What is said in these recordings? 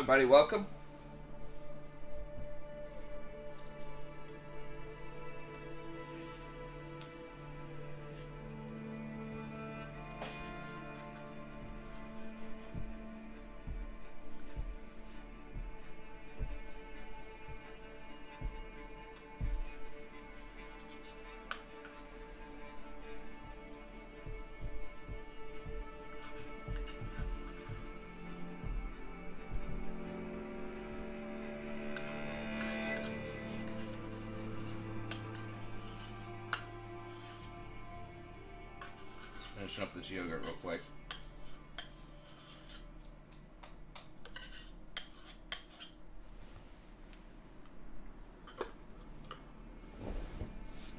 Everybody, welcome. Finishing up this yogurt real quick.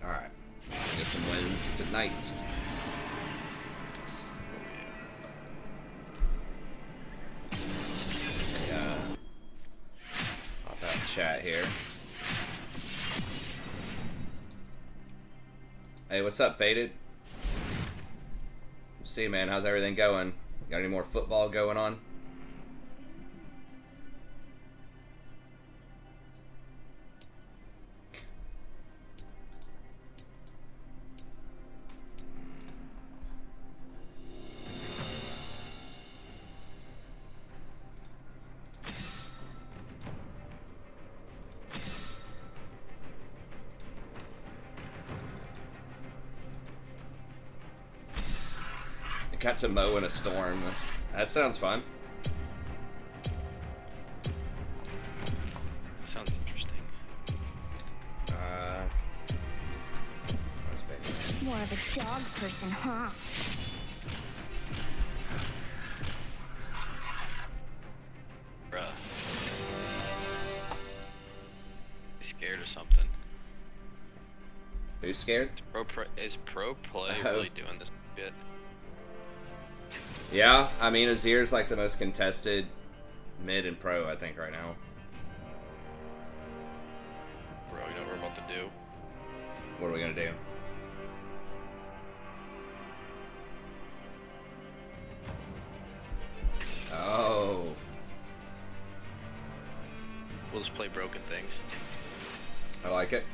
Alright. Get some wins tonight. Pop out chat here. Hey, what's up, Faded? See, man, how's everything going? Got any more football going on? Got to mow in a storm. That sounds fun. Sounds interesting. More of a dog person, huh? Bruh. He's scared or something. Who's scared? Is pro play really doing this shit? Yeah, I mean, Azir's like the most contested mid and pro, I think, right now. Bro, you know what we're about to do? What are we gonna do? Oh. We'll just play broken things. I like it.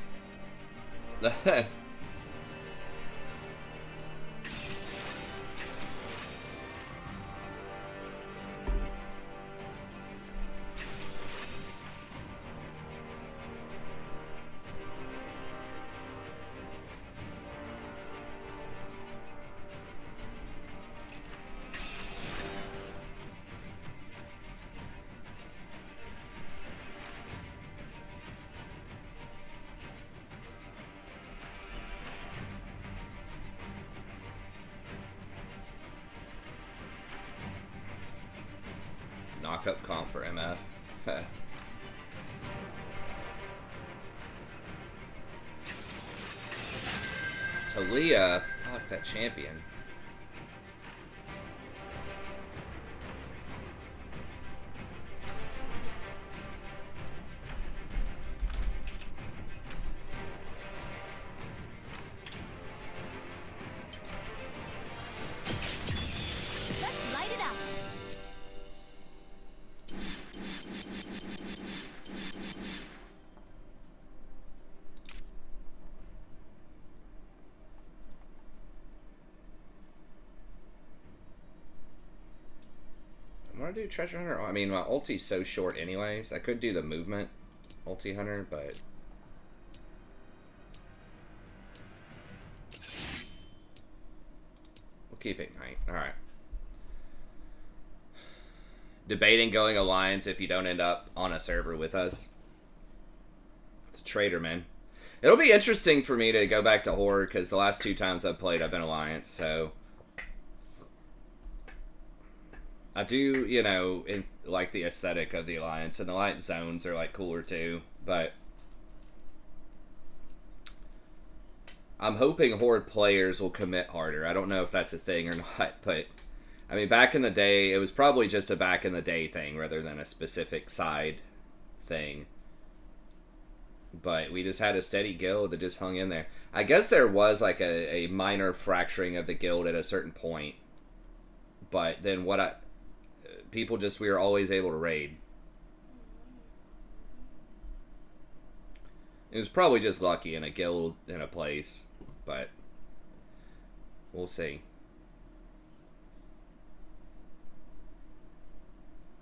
Knock-up comp for MF. Talia, fuck that champion. Let's light it up. I want to do Treasure Hunter. I mean, my ulti's so short anyways. I could do the movement ulti hunter, but we'll keep Ignite. Alright. Debating going Alliance if you don't end up on a server with us. It's a traitor, man. It'll be interesting for me to go back to Horde, because the last 2 times I've played, I've been Alliance, so I do, you know, like the aesthetic of the Alliance, and the Alliance zones are, like, cooler too, but I'm hoping Horde players will commit harder. I don't know if that's a thing or not, but, I mean, back in the day, it was probably just a back in the day thing rather than a specific side thing. But we just had a steady guild that just hung in there. I guess there was, like, a minor fracturing of the guild at a certain point, but then we were always able to raid. It was probably just lucky in a guild in a place, but we'll see.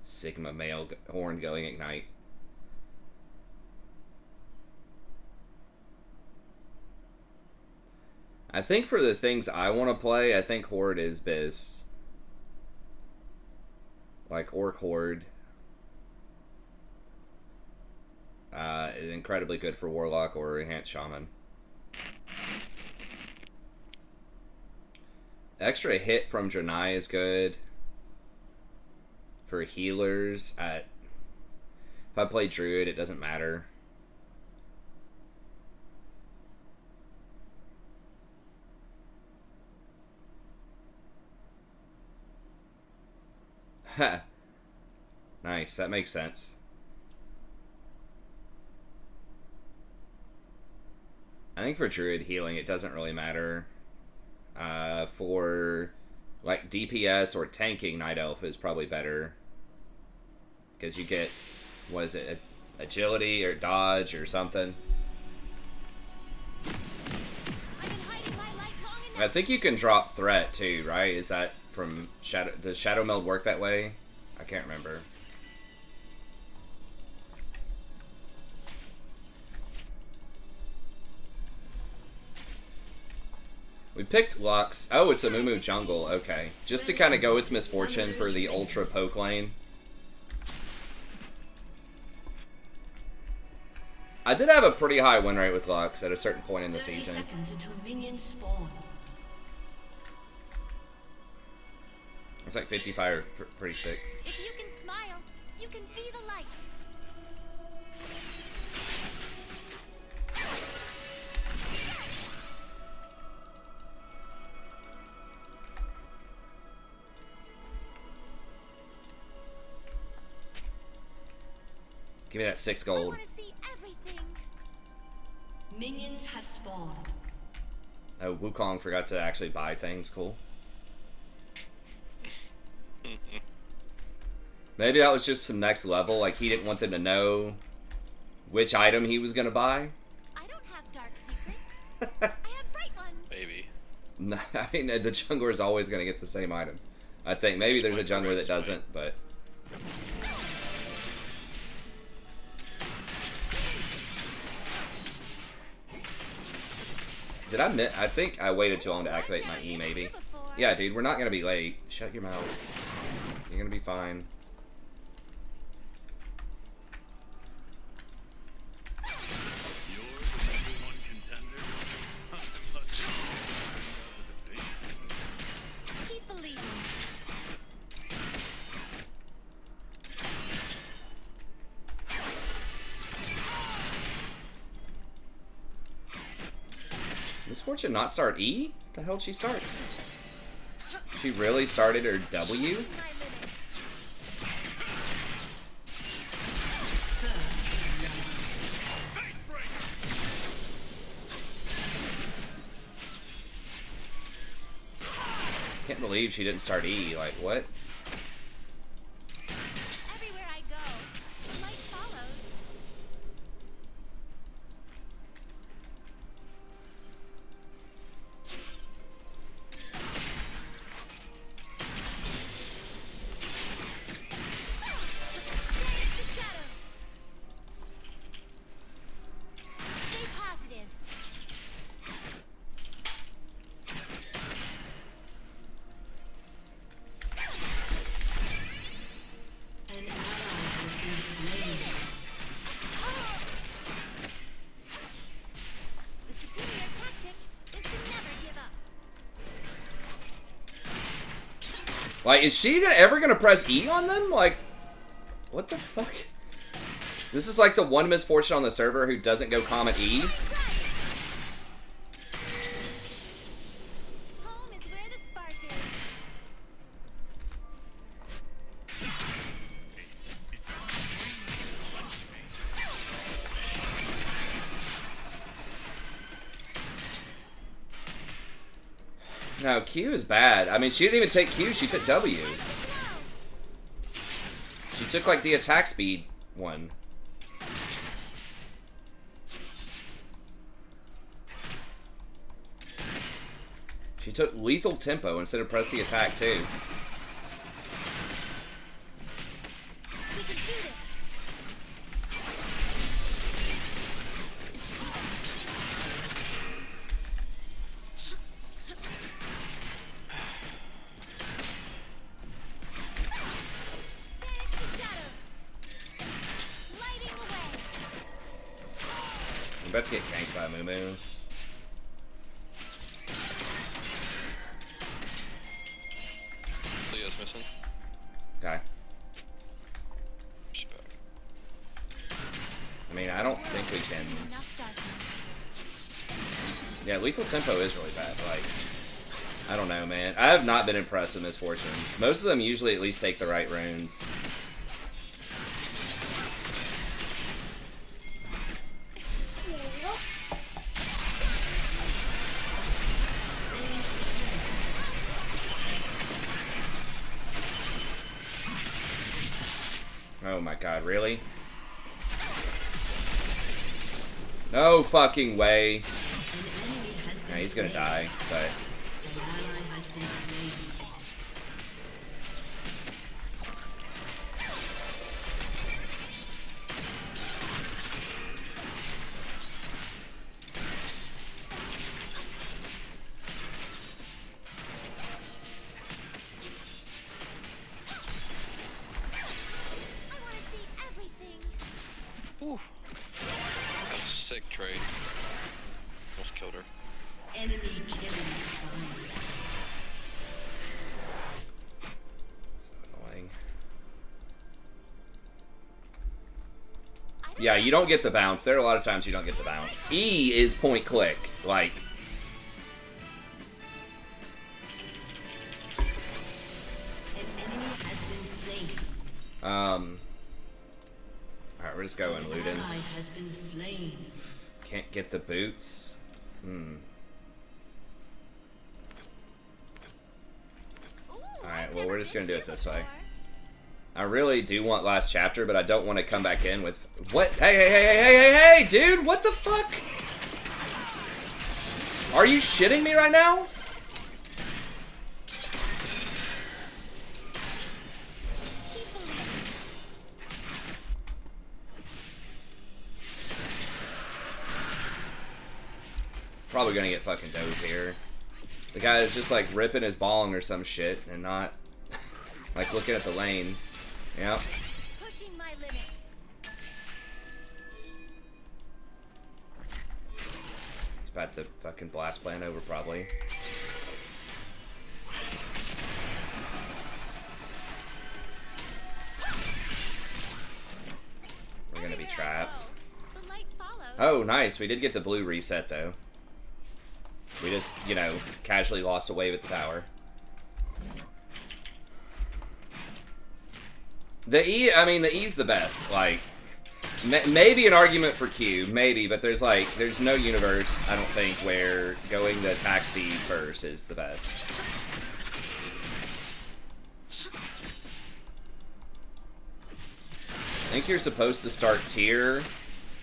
Sigma male horn going ignite. I think for the things I want to play, I think Horde is best. Like Orc Horde. Is incredibly good for Warlock or Enhanced Shaman. Extra hit from Draenei is good. For healers, if I play Druid, it doesn't matter. Ha! Nice, that makes sense. I think for Druid healing, it doesn't really matter. For like DPS or tanking, Night Elf is probably better. Because you get, what is it, agility or dodge or something. I think you can drop threat too, right? Is that from Shadow? Does Shadow Meld work that way? I can't remember. We picked Lux. Oh, it's a Mumu jungle. Okay. Just to kind of go with Misfortune for the ultra poke lane. I did have a pretty high win rate with Lux at a certain point in the season. It's like 55 or pretty sick. If you can smile, you can be the light. Give me that 6 gold. I want to see everything. Minions have spawned. Oh, Wukong forgot to actually buy things. Cool. Maybe that was just some next level. Like, he didn't want them to know which item he was going to buy. I don't have dark secrets. I have bright ones. Maybe. No, I mean, the jungler is always going to get the same item. I think maybe there's a jungler that doesn't, but... Did I miss? I think I waited too long to activate my E, maybe. Yeah, dude, we're not going to be late. Shut your mouth. You're going to be fine. Keep believing. Misfortune not start E? What the hell did she start? She really started her W? My limit. Can't believe she didn't start E. Like, what? Everywhere I go, light follows. There's the shadows. Stay positive. An ally has been slain. The superior tactic is to never give up. Like, is she ever gonna press E on them? Like, what the fuck? This is like the one Misfortune on the server who doesn't go comment E. Home is where the spark is. No, Q is bad. I mean, she didn't even take Q, she took W. She took, like, the attack speed one. She took lethal tempo instead of press the attack too. We can do this. Banish the shadows. Lighting away. I'm about to get ganked by Moo. Leo's missing. Okay. She's back. I mean, I don't think we can. Enough darkness. Yeah, lethal tempo is really bad. Like, I don't know, man. I have not been impressed with Misfortunes. Most of them usually at least take the right runes. Oh my god, really? No fucking way. Yeah, he's gonna die, but... An ally has been slain. I want to see everything. Ooh. That was a sick trade. Almost killed her. Enemy killing spree. So annoying. I don't Yeah, know. you don't get the bounce. There are a lot of times you don't get the bounce. E is point click. Like, An enemy has been slain. Alright, we're just going An ally Ludens. has been slain. Can't get the boots. Ooh, Alright, I've well, never we're just been gonna do it here this way. before. I really do want last chapter, but I don't want to come back in with... What? Hey, hey, hey, hey, hey, hey, hey, dude! What the fuck? Are you shitting me right now? Keep believing. Probably gonna get fucking dove here. The guy is just like ripping his bong or some shit and not like looking at the lane. Yep. Pushing my limits. He's about to fucking blast plan over probably. We're gonna be trapped. The light follows. Oh, nice. We did get the blue reset though. We just, you know, casually lost a wave at the tower. The E, I mean, the E's the best. Like, maybe an argument for Q, maybe, but there's no universe, I don't think, where going the attack speed first is the best. I think you're supposed to start tier,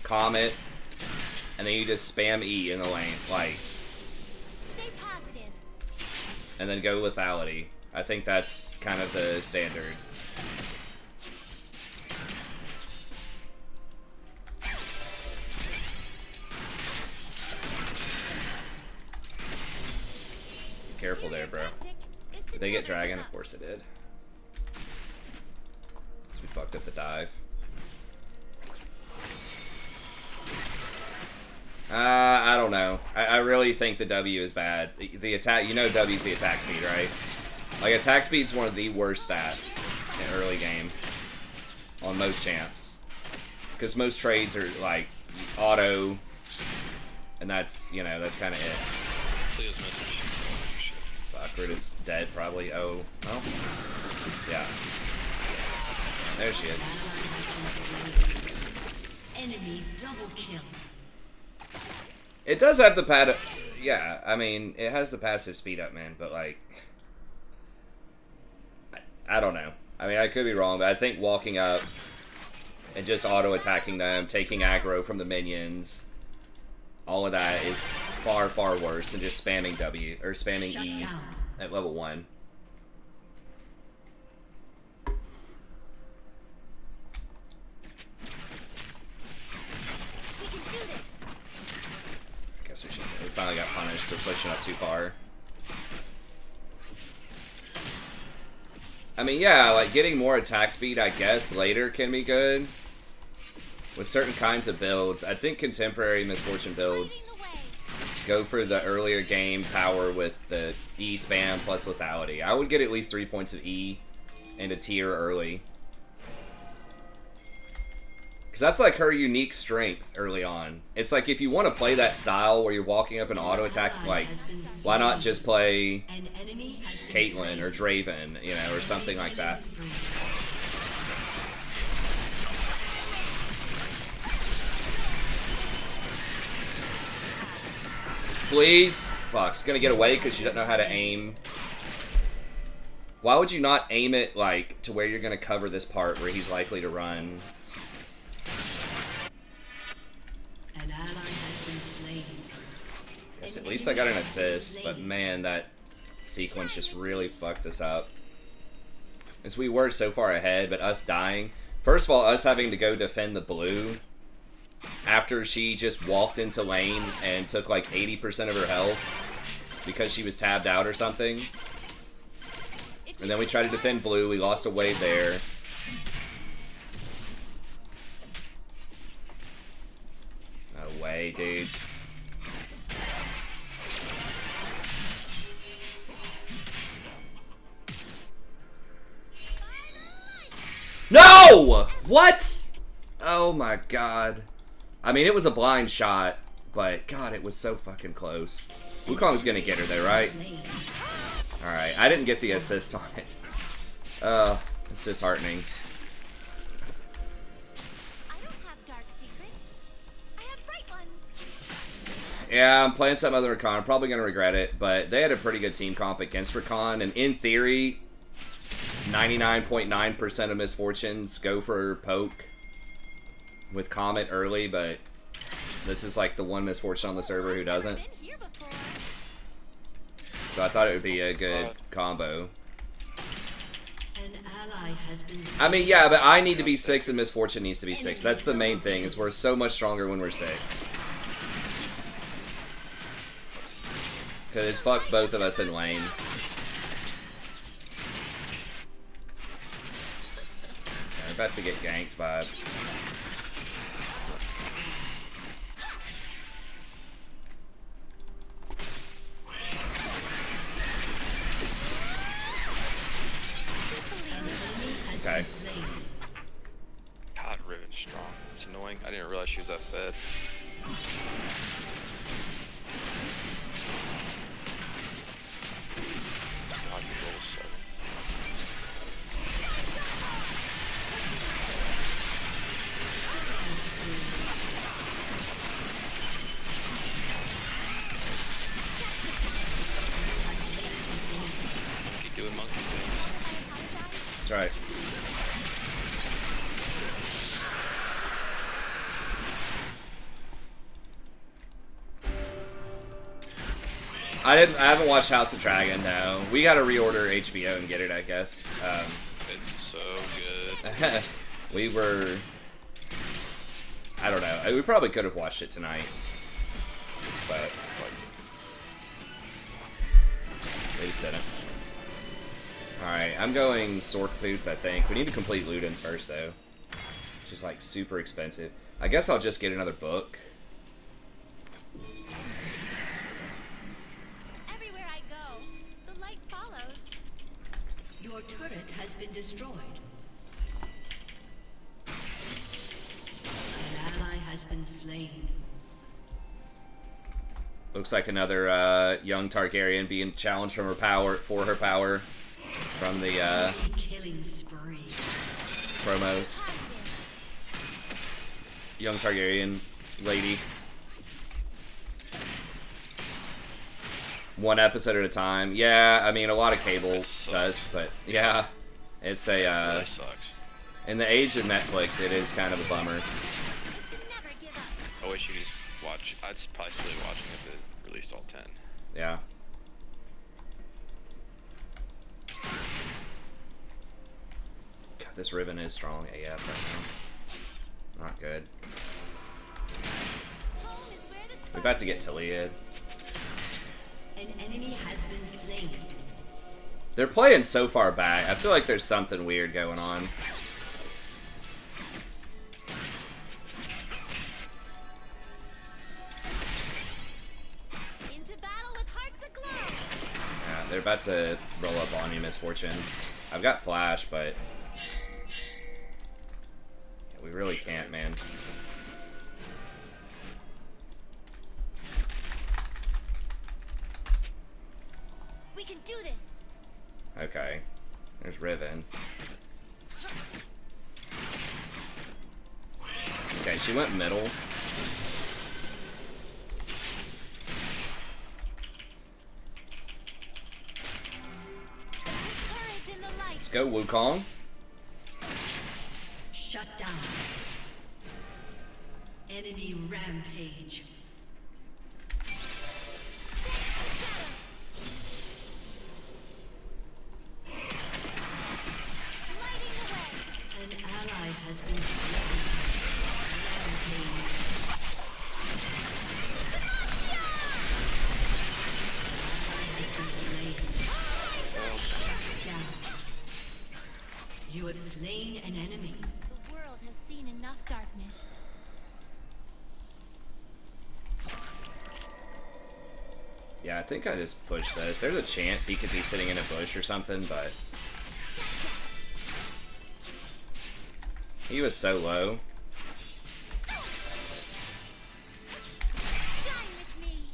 comet, and then you just spam E in the lane, like, Stay positive. and then go lethality. I think that's kind of the standard. Be careful there, bro. Tactic is to Did they get never dragon? give Of up. course they did. So we fucked up the dive. I don't know. I really think the W is bad. The attack, you know W's the attack speed, right? Like, attack speed's one of the worst stats in early game on most champs. Because most trades are, like, auto, and that's, you know, that's kind of it. Leo's missing. Shit. Fuck, we're just dead, probably. Oh, well. Yeah. There she is. Enemy double kill. It does have the pad. Yeah, I mean, it has the passive speed up, man, but, like, I don't know. I mean, I could be wrong, but I think walking up and just auto-attacking them, taking aggro from the minions, all of that is far, far worse than just spamming W or spamming Shut E down. at level 1. We can do this. Guess we finally got punished for pushing up too far. I mean, yeah, like getting more attack speed, I guess, later can be good. With certain kinds of builds, I think contemporary Misfortune builds Leading the way. go for the earlier game power with the E spam plus lethality. I would get at least 3 points of E and a tier early. Because that's like her unique strength early on. It's like if you want to play that style where you're walking up and auto attack, like, why not just play An enemy has been Caitlyn or Draven, you know, or something like that. Please? Fuck, it's gonna get away because you don't know how to aim. Why would you not aim it, like, to where you're gonna cover this part where he's likely to run? An ally has been slain. Guess at least I got an assist, but man, that sequence just really fucked us up. As we were so far ahead, but us dying. First of all, us having to go defend the blue after she just walked into lane and took like 80% of her health because she was tabbed out or something. And then we tried to defend blue, we lost a wave there. No way, dude. No! What? Oh my god. I mean, it was a blind shot, but god, it was so fucking close. Wukong's gonna get her there, right? Alright, I didn't get the assist on it. It's disheartening. I don't have dark secrets. I have bright ones. Yeah, I'm playing some other Rakan. I'm probably gonna regret it, but they had a pretty good team comp against Rakan, and in theory, 99.9% of misfortunes go for poke with Comet early, but this is like the one misfortune on the server who doesn't. Been here before. So I thought it would be a good combo. An ally has been slain. I mean, yeah, but I need to be 6 and misfortune needs to be 6. That's the main thing, is we're so much stronger when we're 6. Because it fucked both of us in lane. We're about to get ganked by... Okay. God, Riven's strong. It's annoying. I didn't realize she was that fed. God, he's level 7. Monkey doing monkey things. That's right. I haven't watched House of Dragon, no. We gotta reorder HBO and get it, I guess. It's so good. We were... I don't know. We probably could have watched it tonight. But, like... They just didn't. Alright, I'm going Sork Boots, I think. We need to complete Ludens first, though. Which is, like, super expensive. I guess I'll just get another book. Everywhere I go, the light follows. Your turret has been destroyed. An ally has been slain. Looks like another young Targaryen being challenged from her power, for her power. From the Killing spree. promos. Young Targaryen lady. One episode at a time. Yeah, I mean, a lot of cable does, but yeah. It's a, Really sucks. in the age of Netflix, it is kind of a bummer. Never give up. I wish you could just watch. I'd probably still be watching if it least all 10. Yeah. God, this Riven is strong AF right now. Not good. We're about to get Talia. An enemy has been slain. They're playing so far back. I feel like there's something weird going on. Into battle with hearts aglow. Yeah, they're about to roll up on you, Misfortune. I've got Flash, but yeah, we really can't, man. We can do this. Okay. There's Riven. Okay, she went middle. Courage in the light. Let's go, Wukong. Shut down. Enemy rampage. Lighting the way. An ally has been slain. Rampage. Has been slain. Down. You have slain an enemy. The world has seen enough darkness. Yeah, I think I just pushed this. There's a chance he could be sitting in a bush or something, but he was so low. Shine with me.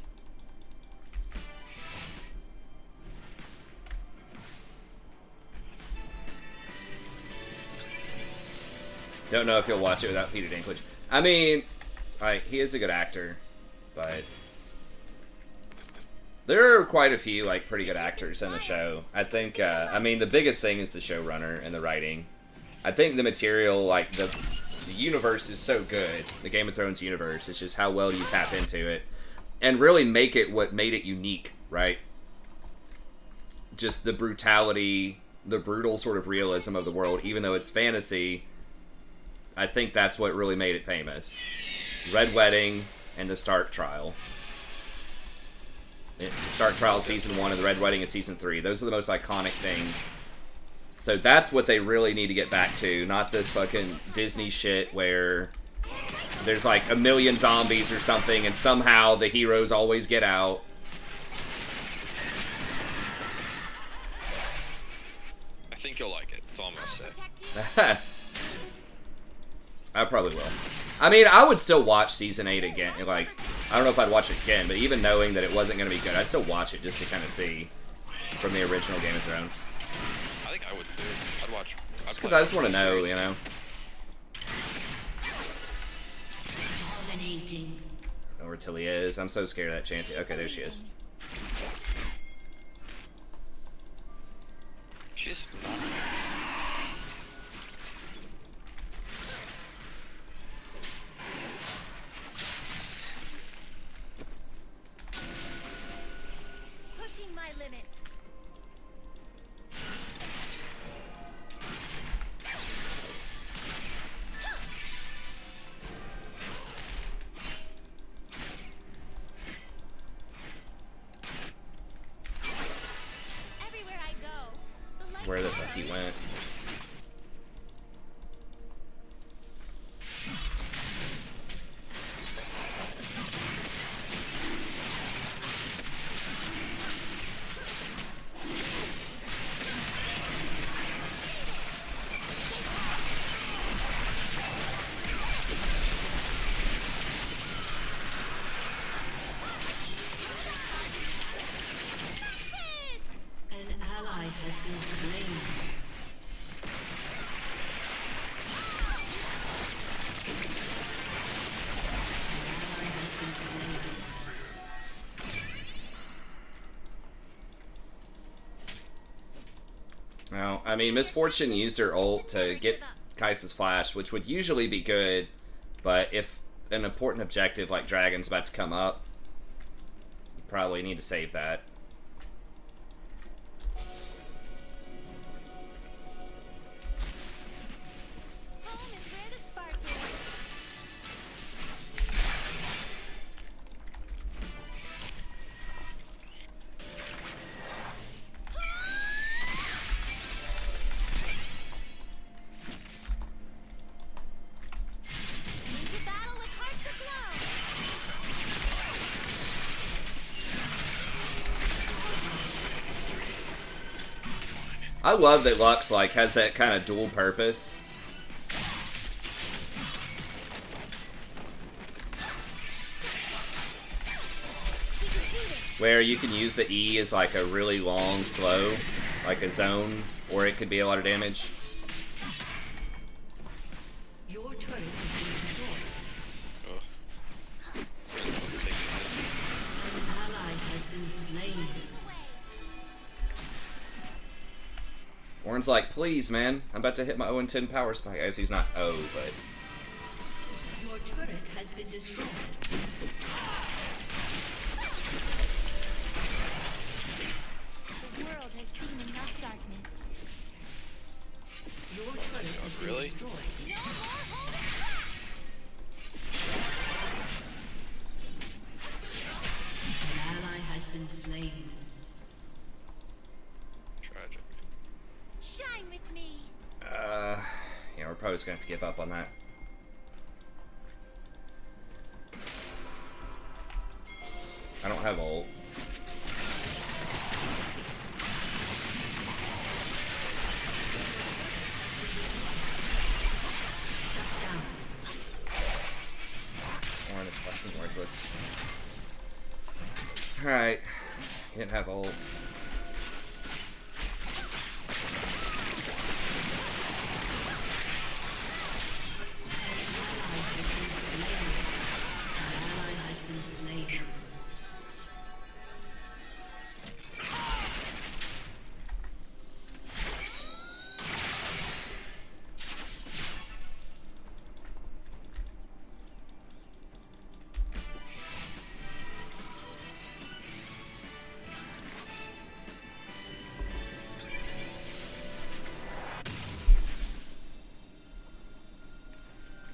Don't know if you'll watch it without Peter Dinklage. I mean, he is a good actor, but there are quite a few like pretty good actors in the show. I think. I mean, the biggest thing is the showrunner and the writing. I think the material, like the universe, is so good. The Game of Thrones universe. It's just how well you tap into it and really make it what made it unique, right? Just the brutality, the brutal sort of realism of the world, even though it's fantasy. I think that's what really made it famous. Red Wedding and the Stark Trial. The Stark Trial Season 1 and the Red Wedding in Season 3. Those are the most iconic things. So that's what they really need to get back to, not this fucking Disney shit where there's like a million zombies or something and somehow the heroes always get out. I think you'll like it. That's all I'm gonna say. Protect you. I probably will. I mean, I would still watch Season 8 again. Like, I don't know if I'd watch it again, but even knowing that it wasn't going to be good, I'd still watch it just to kind of see from the original Game of Thrones. I think I would too. I'd watch. Just because I just want to know, you know. Dominating. Know where Tilly is. I'm so scared of that champion. Okay, there she is. She's. Pushing my limits. Everywhere I go, the light Where the fuck he went. An ally has been slain. An ally has been slain. Now, I mean, Misfortune used her ult to get Kai'Sa's flash, which would usually be good, but if an important objective like Dragon's about to come up, you probably need to save that. Home is where the spark is. Into battle with hearts aglow. I love that Lux like has that kind of dual purpose. Where you can use the E as like a really long slow, like a zone, or it could be a lot of damage. Your turret has been destroyed. Ugh. An ally has been slain. Warren's like, please, man, I'm about to hit my 0-10 power spike. I guess he's not O, but Your turret has been destroyed. The world has seen enough darkness. Your turret has been really? destroyed. No more holding back! An ally has been slain. Tragic. Shine with me. yeah, we're probably just gonna have to give up on that. I don't have ult. This Warren is fucking worthless. Alright. He didn't have ult. An ally has been slain.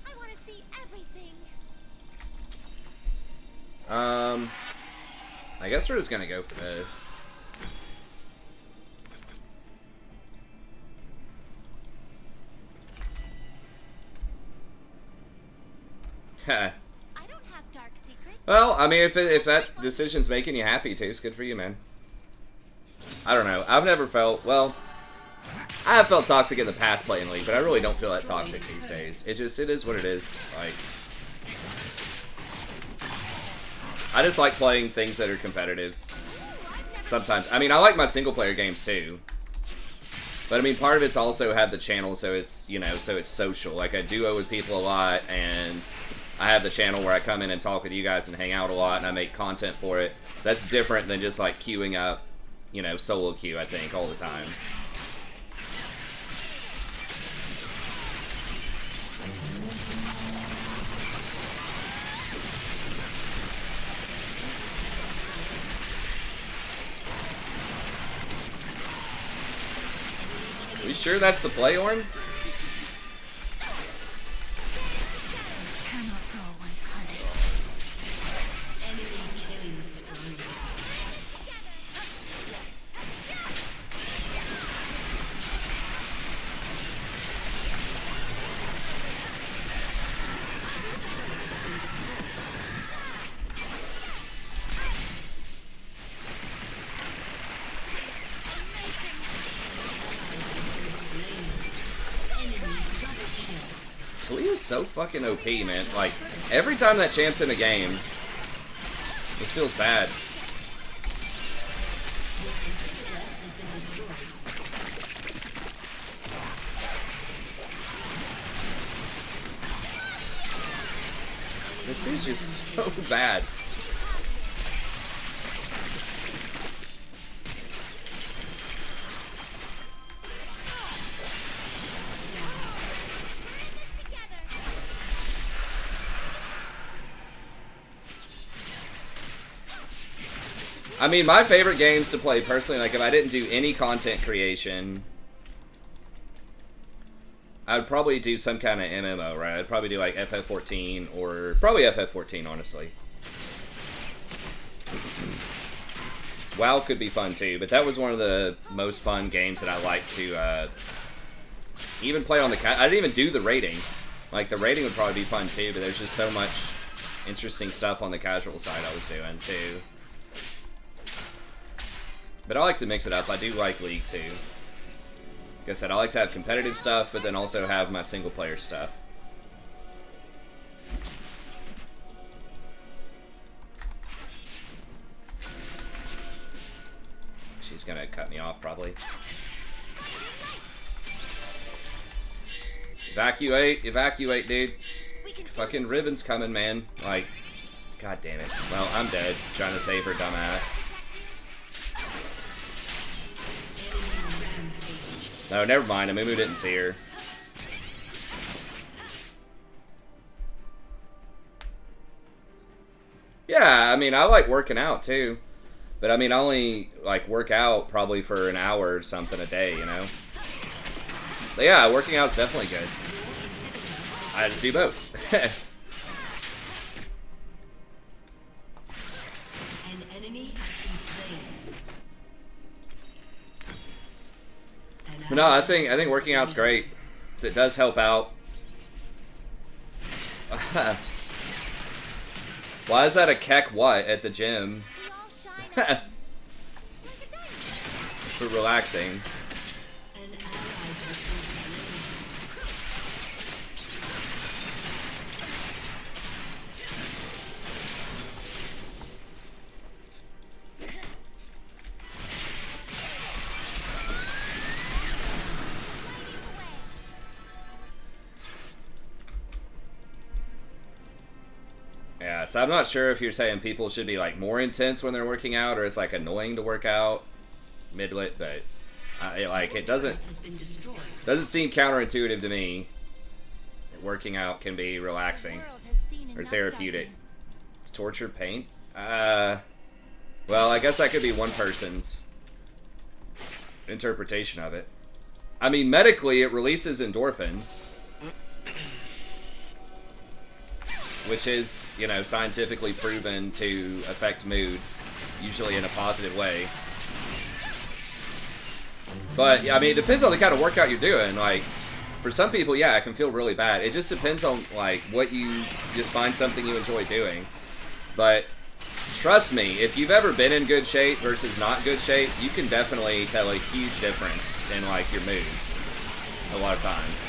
I want to see everything. I guess we're just gonna go for this. Heh. I don't have dark secrets. Well, I mean, if that decision's making you happy, too, it's good for you, man. I don't know. I've never felt, well, I have felt toxic in the past playing League, but I really don't feel that toxic these days. It is what it is. Like, I just like playing things that are competitive. Sometimes. I mean, I like my single-player games, too. But, I mean, part of it's also have the channel, so it's, you know, so it's social. Like, I duo with people a lot, and I have the channel where I come in and talk with you guys and hang out a lot, and I make content for it. That's different than just, like, queuing up, you know, solo queue, I think, all the time. Are you sure that's the play, Orn? Cannot go unpunished. Enemy killing spree. Talia's so fucking OP, man. Like, every time that champ's in a game, this feels bad. Has been destroyed. This is just so bad. I mean, my favorite games to play personally, like if I didn't do any content creation, I would probably do some kind of MMO, right? I'd probably do like FF14 or probably FF14, honestly. WoW could be fun too, but that was one of the most fun games that I like to even play on the I didn't even do the rating. Like, the rating would probably be fun too, but there's just so much interesting stuff on the casual side I was doing too. But I like to mix it up. I do like League too. Like I said, I like to have competitive stuff, but then also have my single player stuff. She's gonna cut me off probably. Evacuate, evacuate, dude. Fucking Ribbon's coming, man. Like, god damn it. Well, I'm dead. Trying to save her dumbass. No, never mind. Amumu didn't see her. Yeah, I mean, I like working out too. But I mean, I only like work out probably for an hour or something a day, you know? But yeah, working out's definitely good. I just do both. An enemy has been slain. But no, I think working out's great. 'Cause it does help out. Why is that a keck what at the gym? You all shine like a diamond. For relaxing. An ally has been slain. Yeah, so I'm not sure if you're saying people should be like more intense when they're working out, or it's like annoying to work out midlit, but it doesn't Has been destroyed. seem counterintuitive to me. Working out can be relaxing The world has seen or enough therapeutic. darkness. It's torture paint. Well, I guess that could be one person's interpretation of it. I mean, medically, it releases endorphins, which is, you know, scientifically proven to affect mood, usually in a positive way. But, yeah, I mean, it depends on the kind of workout you're doing. Like, for some people, yeah, it can feel really bad. It just depends on, like, what you just find something you enjoy doing. But trust me, if you've ever been in good shape versus not good shape, you can definitely tell a huge difference in, like, your mood a lot of times.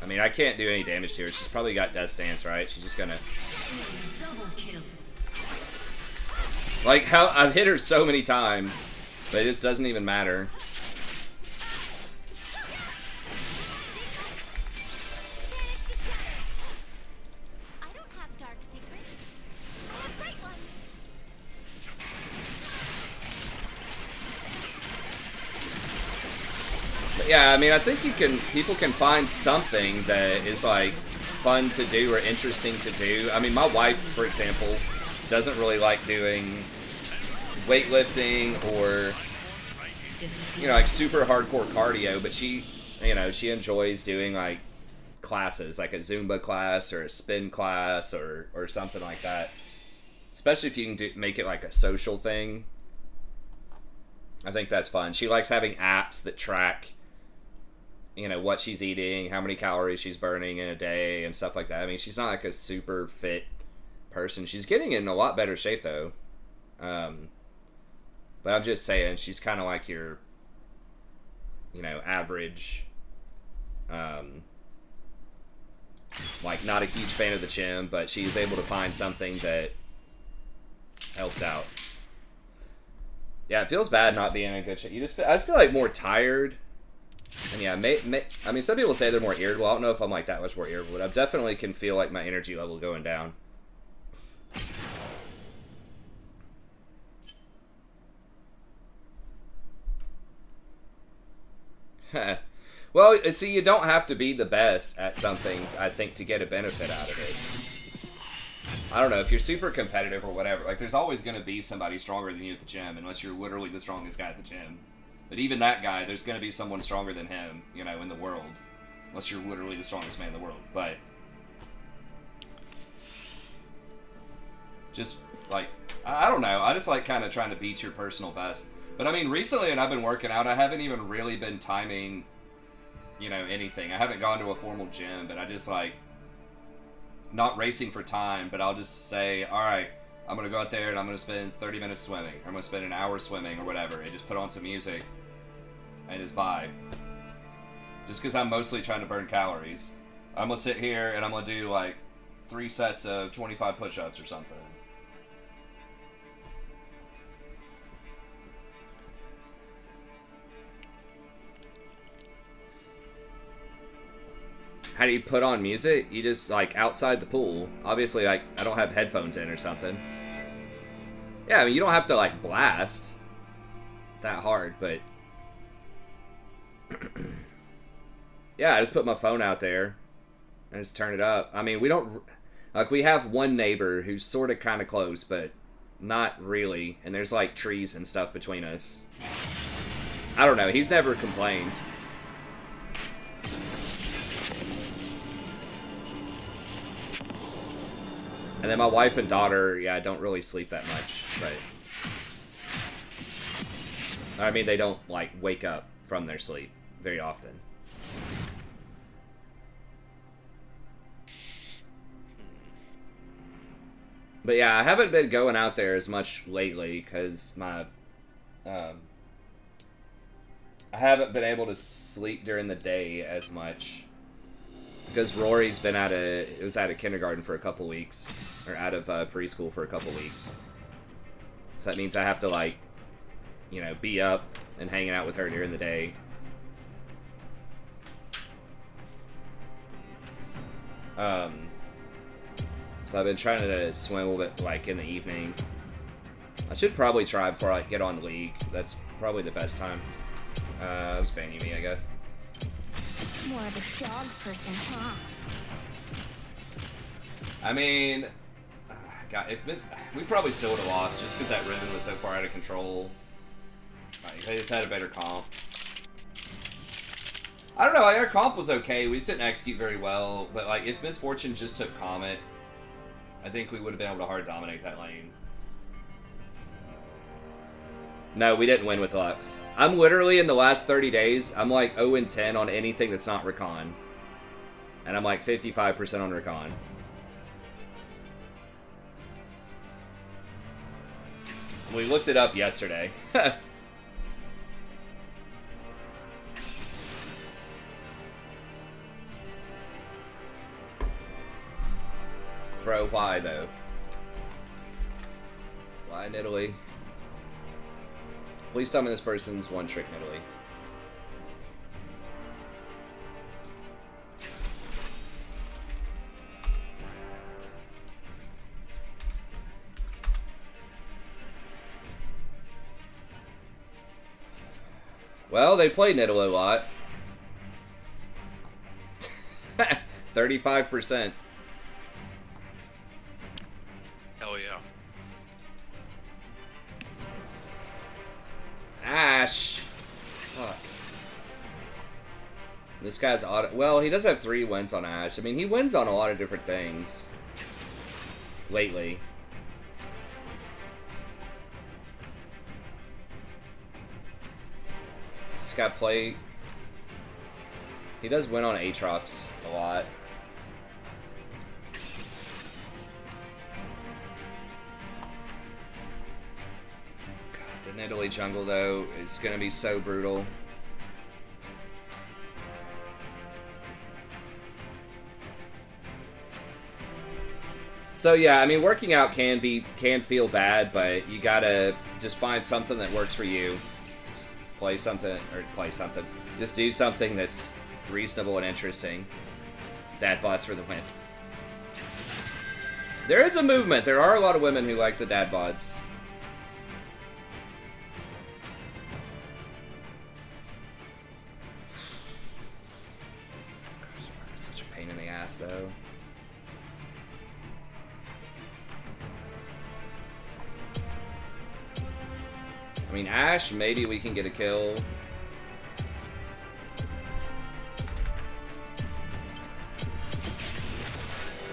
I mean, I can't do any damage to her. She's probably got Death Stance, right? She's just gonna... Double kill. Like, how I've hit her so many times, but it just doesn't even matter. Vanish the shadow. I don't have dark secrets. I have bright ones. But yeah, I mean, I think people can find something that is, like, fun to do or interesting to do. I mean, my wife, for example, doesn't really like doing weightlifting or, you know, like super hardcore cardio, but she, you know, she enjoys doing like classes, like a Zumba class or a spin class or something like that. Especially if you can make it like a social thing. I think that's fun. She likes having apps that track, you know, what she's eating, how many calories she's burning in a day and stuff like that. I mean, she's not like a super fit person. She's getting in a lot better shape though. But I'm just saying, she's kind of like your, you know, average, like not a huge fan of the gym, but she's able to find something that helped out. Yeah, it feels bad not being in good shape. I just feel like more tired. And yeah, I mean, some people say they're more irritable. I don't know if I'm like that much more irritable, but I definitely can feel like my energy level going down. Well, see, you don't have to be the best at something, I think, to get a benefit out of it. I don't know, if you're super competitive or whatever, like, there's always going to be somebody stronger than you at the gym, unless you're literally the strongest guy at the gym. But even that guy, there's going to be someone stronger than him, you know, in the world. Unless you're literally the strongest man in the world. But just, like, I don't know. I just like kind of trying to beat your personal best. But, I mean, recently when I've been working out, I haven't even really been timing, you know, anything. I haven't gone to a formal gym, but I just, like, not racing for time, but I'll just say, all right, I'm going to go out there and I'm going to spend 30 minutes swimming. Or I'm going to spend an hour swimming or whatever. And just put on some music and just vibe. Just because I'm mostly trying to burn calories. I'm going to sit here and I'm going to do, like, 3 sets of 25 push-ups or something. How do you put on music? You just, like, outside the pool. Obviously, like, I don't have headphones in or something. Yeah, I mean, you don't have to, like, blast that hard, but... yeah, I just put my phone out there and just turn it up. I mean, we don't... like, we have one neighbor who's sort of kind of close, but not really. And there's, like, trees and stuff between us. I don't know. He's never complained. And then my wife and daughter, yeah, don't really sleep that much, but... I mean, they don't, like, wake up from their sleep very often. But yeah, I haven't been going out there as much lately, because my... I haven't been able to sleep during the day as much. Because Rory's been was out of kindergarten for a couple weeks. Or out of preschool for a couple weeks. So that means I have to, like, you know, be up and hanging out with her during the day. So I've been trying to swim a little bit, like, in the evening. I should probably try before I get on League. That's probably the best time. It's banning me, I guess. More of a dog person, huh? I mean, God, we probably still would have lost just because that Riven was so far out of control. Like, they just had a better comp. I don't know, our comp was okay. We just didn't execute very well. But, like, if Misfortune just took Comet, I think we would have been able to hard dominate that lane. No, we didn't win with Lux. I'm literally, in the last 30 days, I'm like 0-10 on anything that's not Rakan. And I'm like 55% on Rakan. We looked it up yesterday. Bro, why though? Why in Italy? Please tell me this person's one trick in Italy. Well, they played Nidalee a lot. 35%. Hell yeah. Ash. Fuck. This guy's auto. Well, he does have 3 wins on Ash. I mean, he wins on a lot of different things lately. This guy play. He does win on Aatrox a lot. God, the Nidalee jungle though is gonna be so brutal. So yeah, I mean, working out can feel bad, but you gotta just find something that works for you. Just play something. Just do something that's reasonable and interesting. Dad bots for the win. There is a movement. There are a lot of women who like the dad bots. I mean, Ashe, maybe we can get a kill.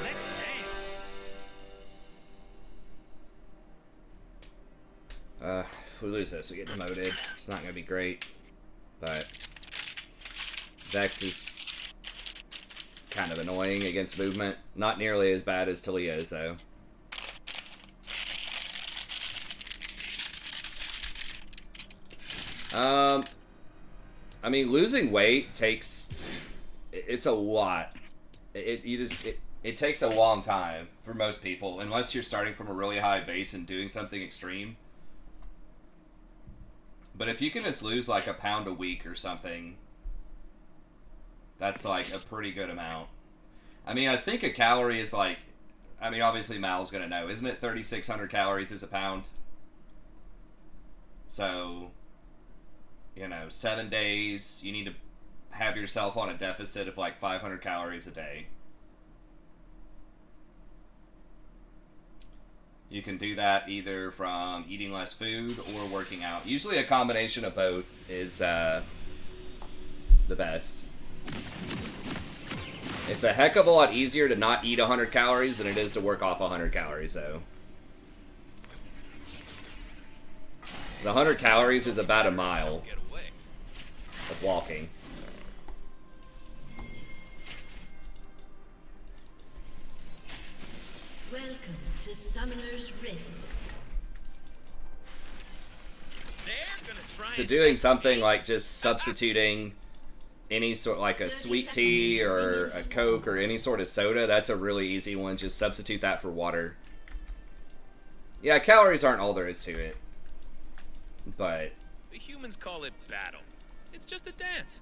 Let's dance. If we lose this, we get demoted. It's not gonna be great, but Vex is kind of annoying against movement. Not nearly as bad as Talia is, though. I mean, losing weight takes... It's a lot. It takes a long time for most people, unless you're starting from a really high base and doing something extreme. But if you can just lose like a pound a week or something, that's like a pretty good amount. I mean, I think a calorie is like... I mean, obviously Mal's gonna know. Isn't it 3,600 calories is a pound? So... You know, 7 days, you need to have yourself on a deficit of like 500 calories a day. You can do that either from eating less food or working out. Usually a combination of both is the best. It's a heck of a lot easier to not eat 100 calories than it is to work off 100 calories, though. The 100 calories is about a mile of walking. Welcome to Summoner's Rift. They're gonna try So and doing take something me. like just substituting any sort, like a sweet tea or a Coke or any sort of soda, that's a really easy one. Just substitute that for water. Yeah, calories aren't all there is to it. But The humans call it battle. It's just a dance.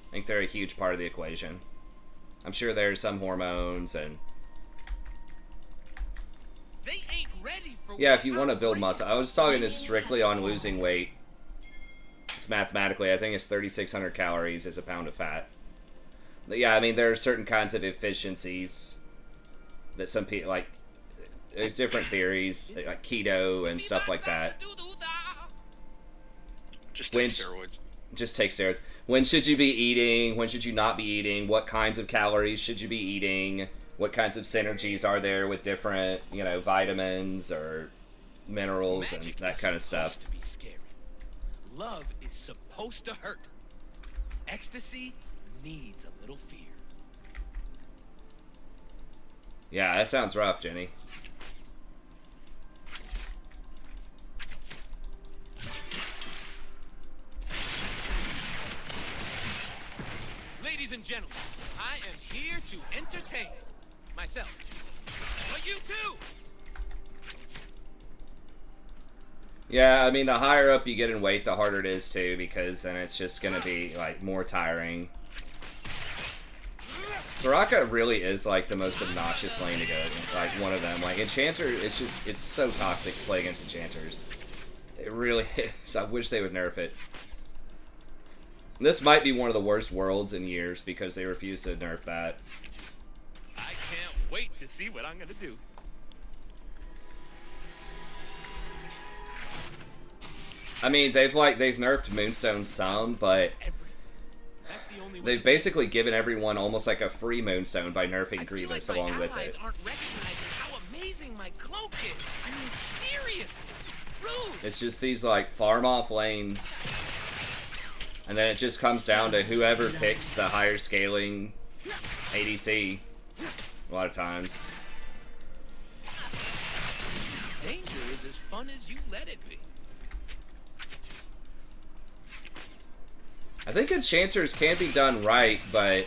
I think they're a huge part of the equation. I'm sure there's some hormones and... They ain't ready for Yeah, what if you want to I'm build bringing. muscle. I was talking just strictly on losing weight. It's mathematically, I think it's 3,600 calories is a pound of fat. But yeah, I mean, there are certain kinds of efficiencies that some people, like, there's different theories, like keto and stuff like that. Just When take sh- steroids. Just take steroids. When should you be eating? When should you not be eating? What kinds of calories should you be eating? What kinds of synergies are there with different, you know, vitamins or minerals and Magic that is kind of stuff? supposed to be scary. Love is supposed to hurt. Ecstasy needs a little fear. Yeah, that sounds rough, Jenny. Ladies and gentlemen, I am here to entertain myself. But you too! Yeah, I mean, the higher up you get in weight, the harder it is, too, because then it's just going to be, like, more tiring. Soraka really is, like, the most obnoxious lane to go, like, one of them. Like, Enchanter, it's just, it's so toxic to play against Enchanters. It really is. I wish they would nerf it. This might be one of the worst worlds in years because they refuse to nerf that. I can't wait to see what I'm gonna do. I mean, they've nerfed Moonstone some, but That's the only way they've basically given everyone almost like a free Moonstone by nerfing I feel Grievous like my along with allies it. aren't recognizing how amazing my cloak is. I mean, seriously. Rude. It's just these, like, farm off lanes. And then it just comes down to whoever picks the higher scaling ADC a lot of times. Danger is as fun as you let it be. I think Enchanters can be done right, but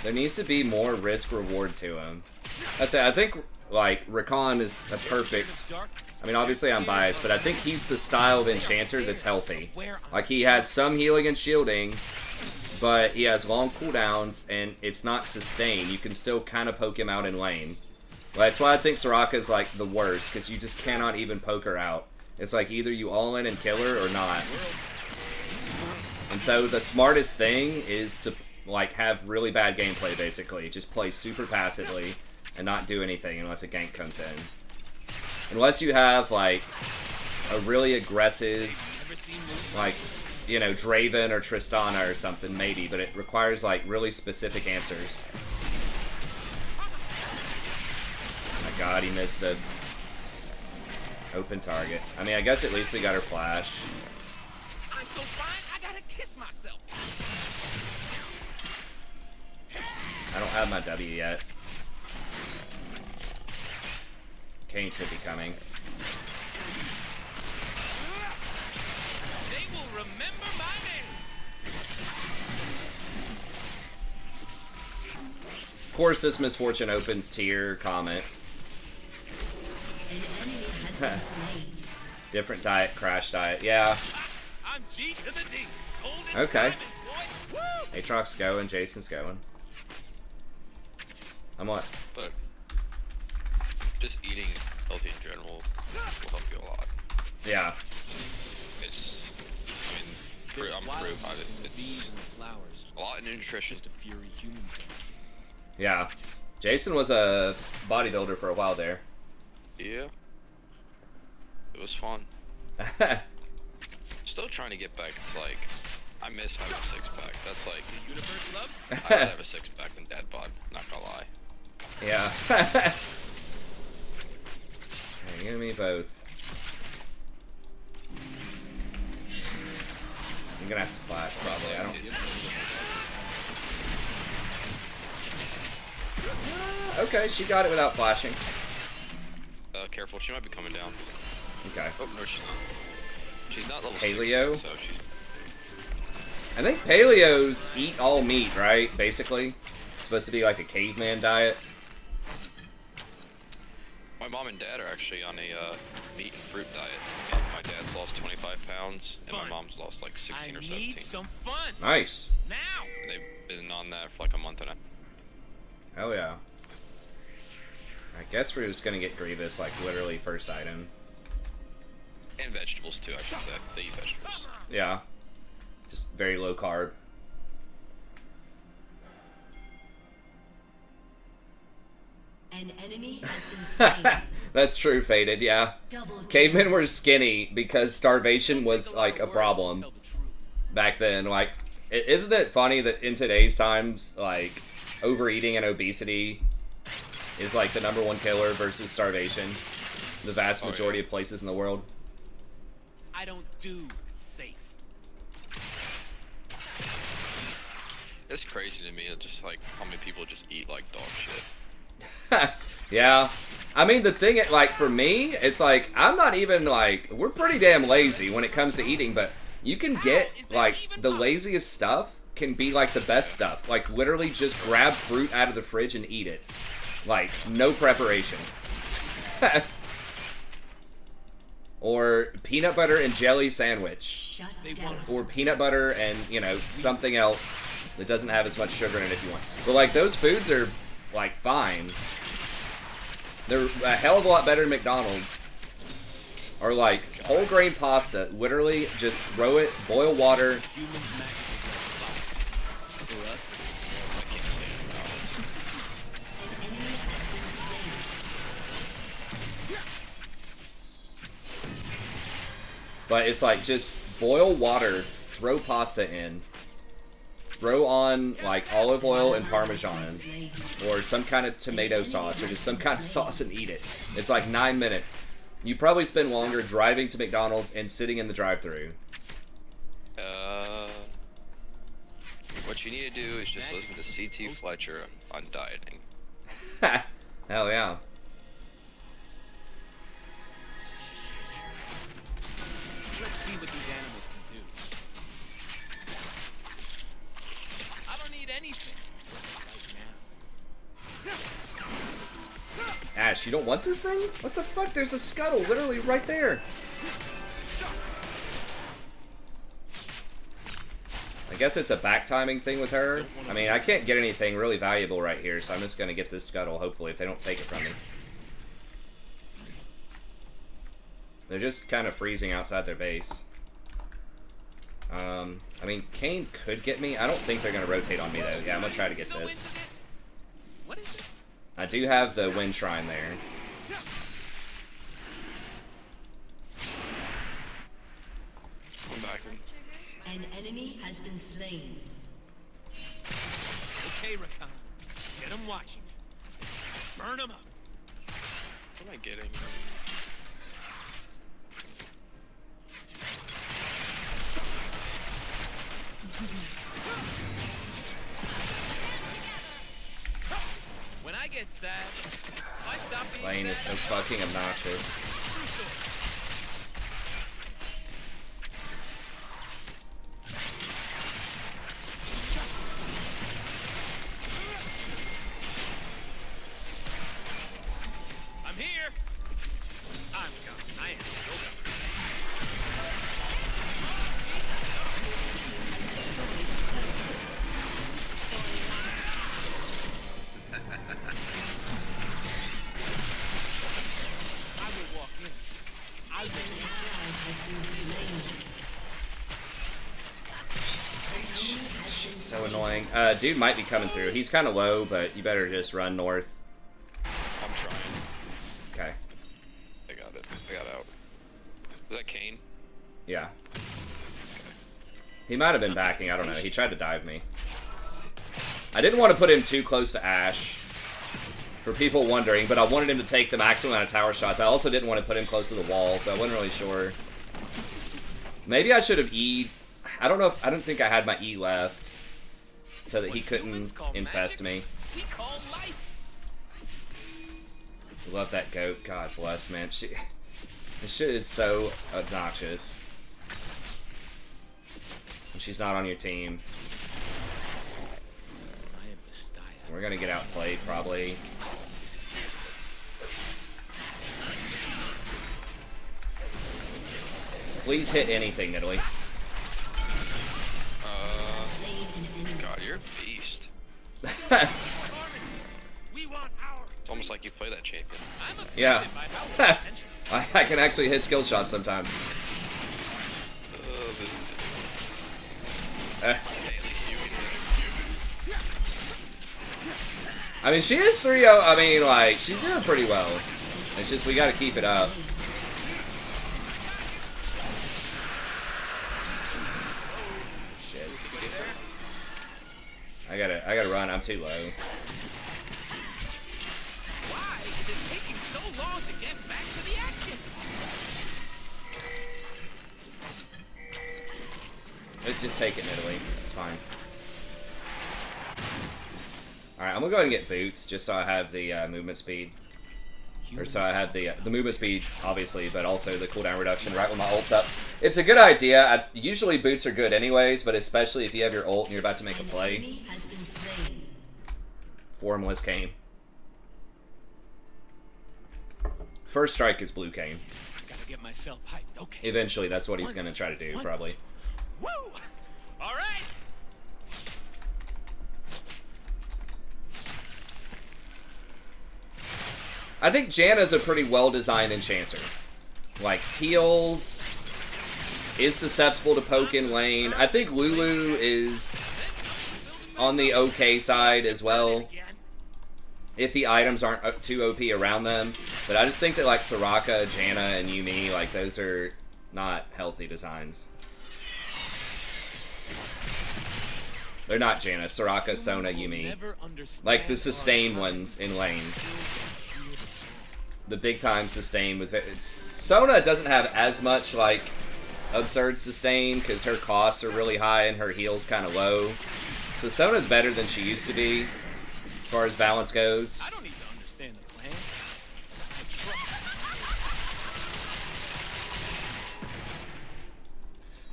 there needs to be more risk-reward to them. I think, like, Rakan is a perfect... I mean, obviously I'm biased, but I think he's the style of Enchanter that's healthy. Like, he has some healing and shielding, but he has long cooldowns, and it's not sustained. You can still kind of poke him out in lane. But that's why I think Soraka is, like, the worst, because you just cannot even poke her out. It's like, either you all in and kill her or not. And so the smartest thing is to, like, have really bad gameplay, basically. Just play super passively. and not do anything unless a gank comes in. Unless you have, like, a really aggressive, like, you know, Draven or Tristana or something, maybe, but it requires, like, really specific answers. Oh my god, he missed a open target. I mean, I guess at least we got her flash. I'm so fine, I gotta kiss myself. I don't have my W yet. Kane could be coming. They will remember my name. Of course, this misfortune opens tier comment. An enemy has been slain. Different diet, crash diet. Yeah. I'm G to the D. Golden Okay. diamond, boy. Woo! Aatrox's going, Jason's going. I'm what? But just eating healthy in general will help you a lot. Yeah. It's, I mean, I'm proof of it. It's Flowers. a lot in nutrition. Just a fury human fantasy. Yeah. Jason was a bodybuilder for a while there. Yeah. It was fun. Still trying to get back to, like, I miss having a six-pack. That's like, The universe love? I'd rather have a six-pack than dad bod, not gonna lie. Yeah. Hey, give me both. I'm gonna have to flash probably. I don't. Okay, she got it without flashing. Careful, she might be coming down. Okay. Oh, no, she's not. She's not level Paleo? 6, so she's... I think paleos eat all meat, right? Basically. It's supposed to be like a caveman diet. My mom and dad are actually on a meat and fruit diet. And my dad's lost 25 pounds, and my Fun. mom's lost like 16 I or 17. need some fun. Nice. Now. And they've been on that for like a month and a half. Hell yeah. I guess we're just gonna get Grievous, like, literally first item. And vegetables too, I should say. They eat vegetables. Yeah. Just very low carb. An enemy has been slain. That's true, Faded, yeah. Double kill. Cavemen were skinny because starvation was, like, a problem back then. Like, isn't it funny that in today's times, like, overeating and obesity is, like, the #1 killer versus starvation? The vast majority of places in the world. I don't do safe. It's crazy to me, just like how many people just eat like dog shit. Yeah. I mean, the thing, like, for me, it's like, I'm not even, like, we're pretty damn lazy when it comes to eating, but you can get, like, the laziest stuff can be, like, the best stuff. Like, literally just grab fruit out of the fridge and eat it. Like, no preparation. Or peanut butter and jelly sandwich. Shut down. Or peanut butter and, you know, something else that doesn't have as much sugar in it if you want. But, like, those foods are, like, fine. They're a hell of a lot better than McDonald's. Or, like, whole grain pasta. Literally, just throw it, boil water. Humans max for us. I can't stand McDonald's. An enemy has been slain. But it's like, just boil water, throw pasta in, throw on, like, olive oil and Parmesan, Slain. or some kind of tomato sauce, or just some kind of sauce and eat it. It's like 9 minutes. You probably spend longer driving to McDonald's and sitting in the drive-thru. What you need to do is just listen to C.T. Fletcher on dieting. Hell yeah. Let's see what these animals can do. I don't need anything right now. Ash, you don't want this thing? What the fuck? There's a scuttle literally right there. I guess it's a back timing thing with her. I mean, I can't get anything really valuable right here, so I'm just gonna get this scuttle, hopefully, if they don't take it from me. They're just kind of freezing outside their base. I mean, Kane could get me. I don't think they're gonna rotate on me, though. Yeah, I'm gonna try to get So this. into this. What is it? I do have the Wind Shrine there. I'm back. An enemy has been slain. Okay, Rakan. Get him watching. Burn him up. What am I getting? When I get sad, if I stop This being lane is sad, so fucking obnoxious. I'm here. I'm coming. I am. Go, go. I will walk in. I will. An ally has been slain. Shit's so annoying. Dude might be coming through. He's kind of low, but you better just run north. I'm trying. Okay. I got it. I got out. Is that Kane? Yeah. He might have been backing. I don't know. He tried to dive me. I didn't want to put him too close to Ashe, for people wondering, but I wanted him to take the maximum amount of tower shots. I also didn't want to put him close to the wall, so I wasn't really sure. Maybe I should have E'd. I don't know if... I don't think I had my E left, so that he couldn't infest me. We call life. Love that goat. God bless, man. This shit is so obnoxious. And she's not on your team. I am the style. We're gonna get outplayed, probably. Please hit anything, Italy. God, you're a beast. We want our. It's almost like you play that champion. I'm offended Yeah. by how attention. I can actually hit skill shots sometimes. This. Uh, Hey, at least you can. I mean, she is 3-0. I mean, like, she's doing pretty well. It's just we gotta keep it up. Shit. I gotta run. I'm too low. Why is it taking so long to get back to the action? Just take it in Italy. It's fine. Alright, I'm gonna go ahead and get boots, just so I have the movement speed. Or so I have the movement speed, obviously, but also the cooldown reduction right when my ult's up. It's a good idea. Usually boots are good anyways, but especially if you have your ult and you're about to make a play. Enemy has been slain. Formless Kane. First strike is blue Kane. Gotta get myself hyped. Okay. Eventually, that's what he's gonna try to do, probably. Woo! All right. I think Janna's a pretty well-designed enchanter. Like, heals, is susceptible to poke in lane. I think Lulu is on the okay side as well, if the items aren't too OP around them. But I just think that, like, Soraka, Janna, and Yuumi, like, those are not healthy designs. They're not Janna, Soraka, Sona, Yuumi. Like, the sustain ones in lane. The big time sustain with Sona doesn't have as much like absurd sustain because her costs are really high and her heal's kind of low. So Sona's better than she used to be as far as balance goes. I don't need to understand the plan.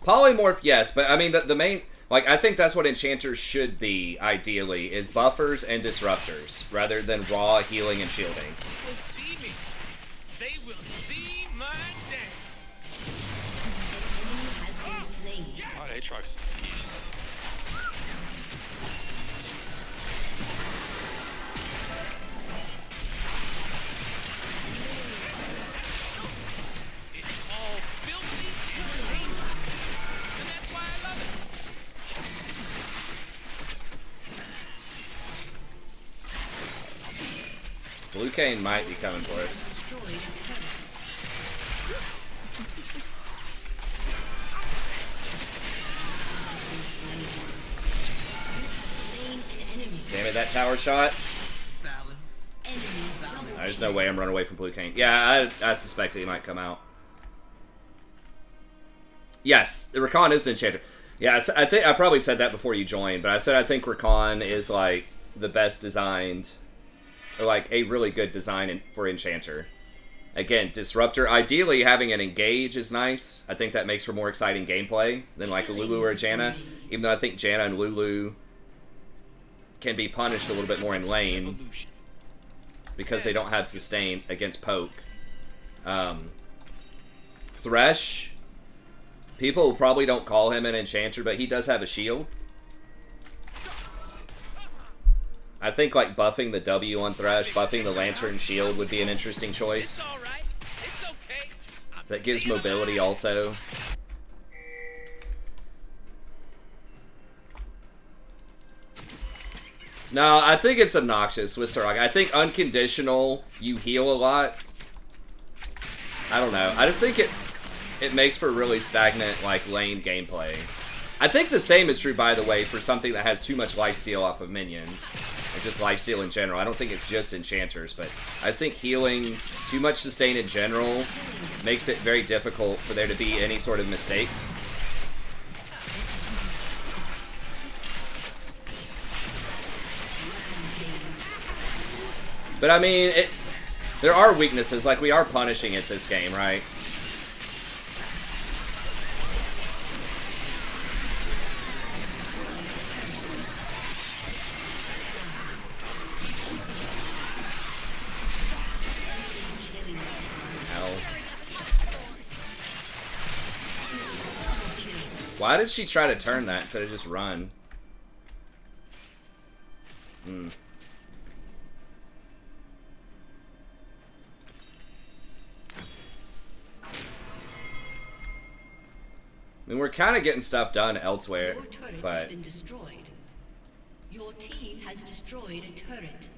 Polymorph, yes, but I mean the main, like, I think that's what enchanters should be ideally, is buffers and disruptors rather than raw healing and shielding. Will see me. They will see my dance. Enemy has been slain. God, Aatrox. Beast. It's all filthy and tasteless. And that's why I love it. Blue Cane might be coming for us. Damn it, that tower shot. There's no way I'm running away from Blue Cane. Yeah, I suspected he might come out. Yes, the Rakan is an enchanter. Yeah, I think I probably said that before you joined, but I said I think Rakan is like the best designed, or like a really good design for enchanter. Again, disruptor. Ideally, having an engage is nice. I think that makes for more exciting gameplay than like a Lulu or a Janna. Even though I think Janna and Lulu can be punished a little bit more in lane because they don't have sustain against poke. Thresh, people probably don't call him an enchanter, but he does have a shield. I think like buffing the W on Thresh, buffing the Lantern shield would be an interesting choice. That gives mobility also. No, I think it's obnoxious with Soraka. I think unconditional, you heal a lot. I don't know. I just think it makes for really stagnant like lane gameplay. I think the same is true, by the way, for something that has too much lifesteal off of minions. Or just lifesteal in general. I don't think it's just enchanters, but I just think healing too much sustain in general makes it very difficult for there to be any sort of mistakes. But I mean, there are weaknesses, like we are punishing it this game, right? Why did she try to turn that instead of just run? I mean, we're kind of getting stuff done elsewhere, Your turret but has been destroyed. Your team has destroyed a turret.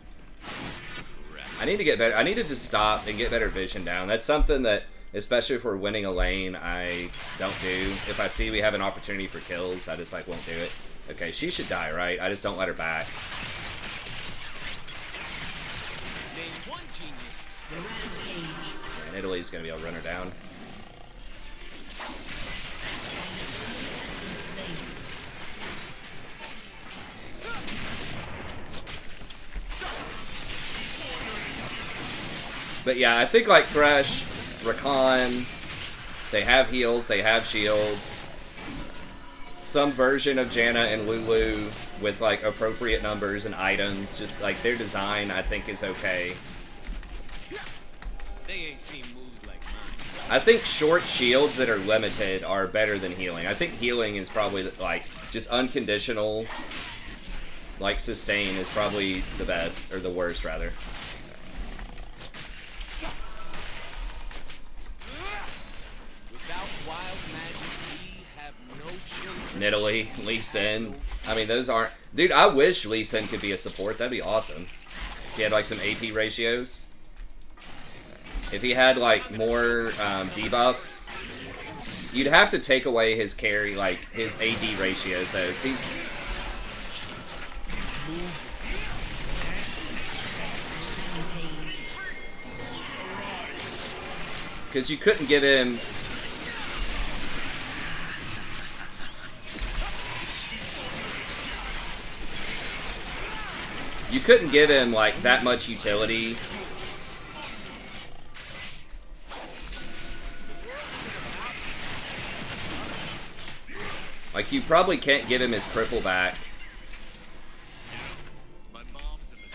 I need to get better. I need to just stop and get better vision down. That's something that, especially if we're winning a lane, I don't do. If I see we have an opportunity for kills, I just like won't do it. Okay, she should die, right? I just don't let her back. Name one genius. And Italy's gonna be able to run her down. But yeah, I think like Thresh, Rakan, they have heals, they have shields. Some version of Janna and Lulu with like appropriate numbers and items, just like their design I think is okay. They ain't seen moves like mine. I think short shields that are limited are better than healing. I think healing is probably like just unconditional, like sustain is probably the best, or the worst rather. Without wild magic, we have no children. Nidalee, Lee Sin. I mean, those aren't... Dude, I wish Lee Sin could be a support. That'd be awesome. If he had, like, some AP ratios. If he had, like, more debuffs. You'd have to take away his carry, like, his AD ratios, though. 'Cause he's... Because you couldn't give him... You couldn't give him, like, that much utility. Like, you probably can't give him his cripple back. My mom's in this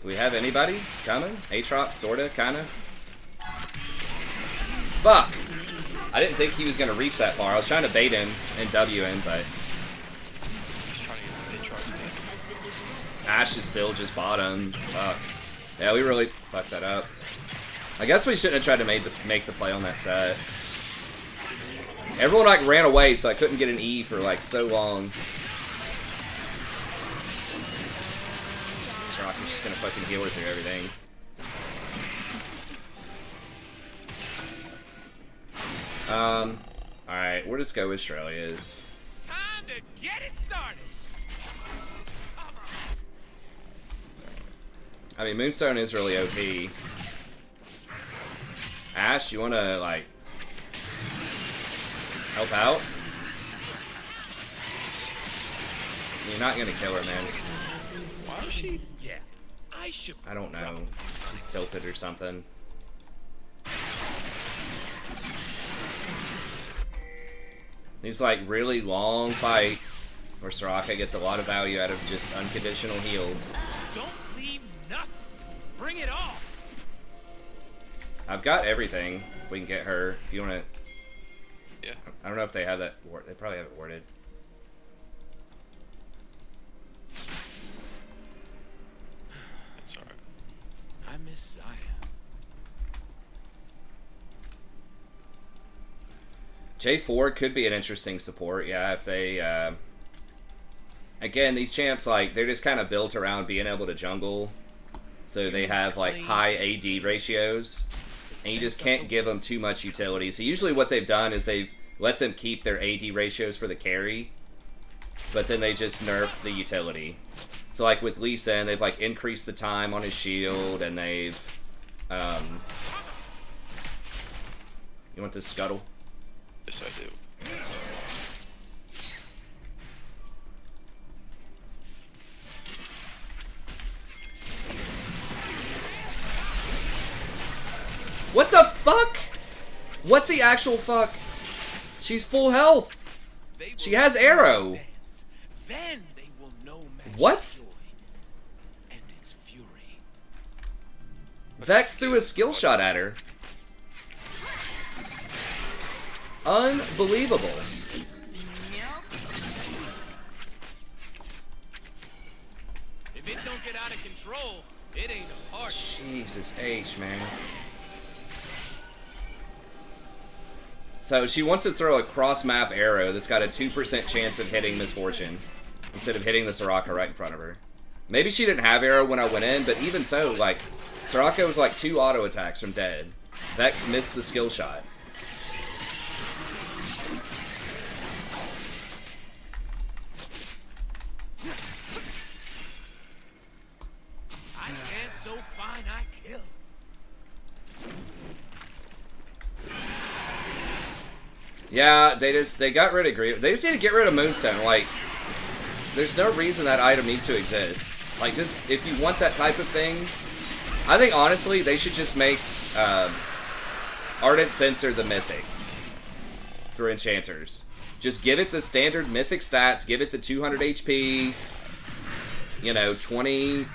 Do we have anybody coming? Aatrox, sorta, kinda. Fuck! I didn't think he was gonna reach that far. I was trying to bait him and W him, but... Just trying to get the Aatrox. Ashe is still just bottom. Fuck. Yeah, we really fucked that up. I guess we shouldn't have tried to make the play on that set. Everyone like ran away, so I couldn't get an E for like so long. Soraka's just gonna fucking heal her through everything. Alright, we'll just go with Australia's. Time to get it started. I mean, Moonstone is really OP. Ash, you wanna, like, help out? You're not gonna kill her, man. Why is she? Yeah, I should. I don't know. She's tilted or something. These, like, really long fights where Soraka gets a lot of value out of just unconditional heals. Don't leave nothing. Bring it all. I've got everything. If we can get her. If you want to... Yeah. I don't know if they have that... They probably have it worded. That's alright. I miss Zaya. J4 could be an interesting support, yeah, if they... Again, these champs, like, they're just kind of built around being able to jungle. So they have, like, high AD ratios. And you just can't give them too much utility. So usually what they've done is they've let them keep their AD ratios for the carry. But then they just nerf the utility. So, like, with Lee Sin, they've, like, increased the time on his shield, and they've... You want this scuttle? Yes, I do. What the fuck? What the actual fuck? She's full health. She has arrow. Dance. Then they will know magic What? joy and its fury. Vex threw a skill shot at her. Unbelievable. If it don't get out of control, it ain't a party. Jesus H, man. So she wants to throw a cross-map arrow that's got a 2% chance of hitting Misfortune instead of hitting the Soraka right in front of her. Maybe she didn't have arrow when I went in, but even so, like, Soraka was like 2 auto attacks from dead. Vex missed the skill shot. I can't so fine I kill. Yeah, they got rid of Grievous. They just need to get rid of Moonstone. Like, there's no reason that item needs to exist. Like, just, if you want that type of thing, I think, honestly, they should just make Ardent Censer the Mythic for Enchanters. Just give it the standard Mythic stats, give it the 200 HP, you know, 20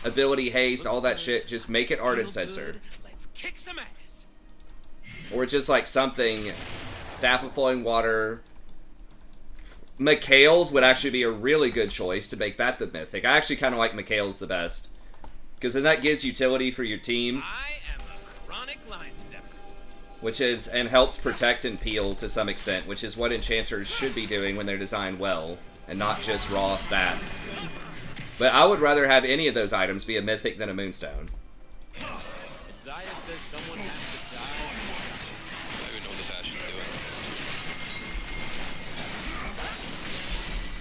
ability haste, all that shit. Just make it Ardent Censer. Let's kick some ass. Or just like something, Staff of Flowing Water. Mikhail's would actually be a really good choice to make that the Mythic. I actually kind of like Mikhail's the best. Because then that gives utility for your team. I am a chronic line stepper. Which is, and helps protect and peel to some extent, which is what Enchanters should be doing when they're designed well, and not just raw stats. But I would rather have any of those items be a Mythic than a Moonstone. If Zaya says someone has to die, I don't even know what this Ash is doing.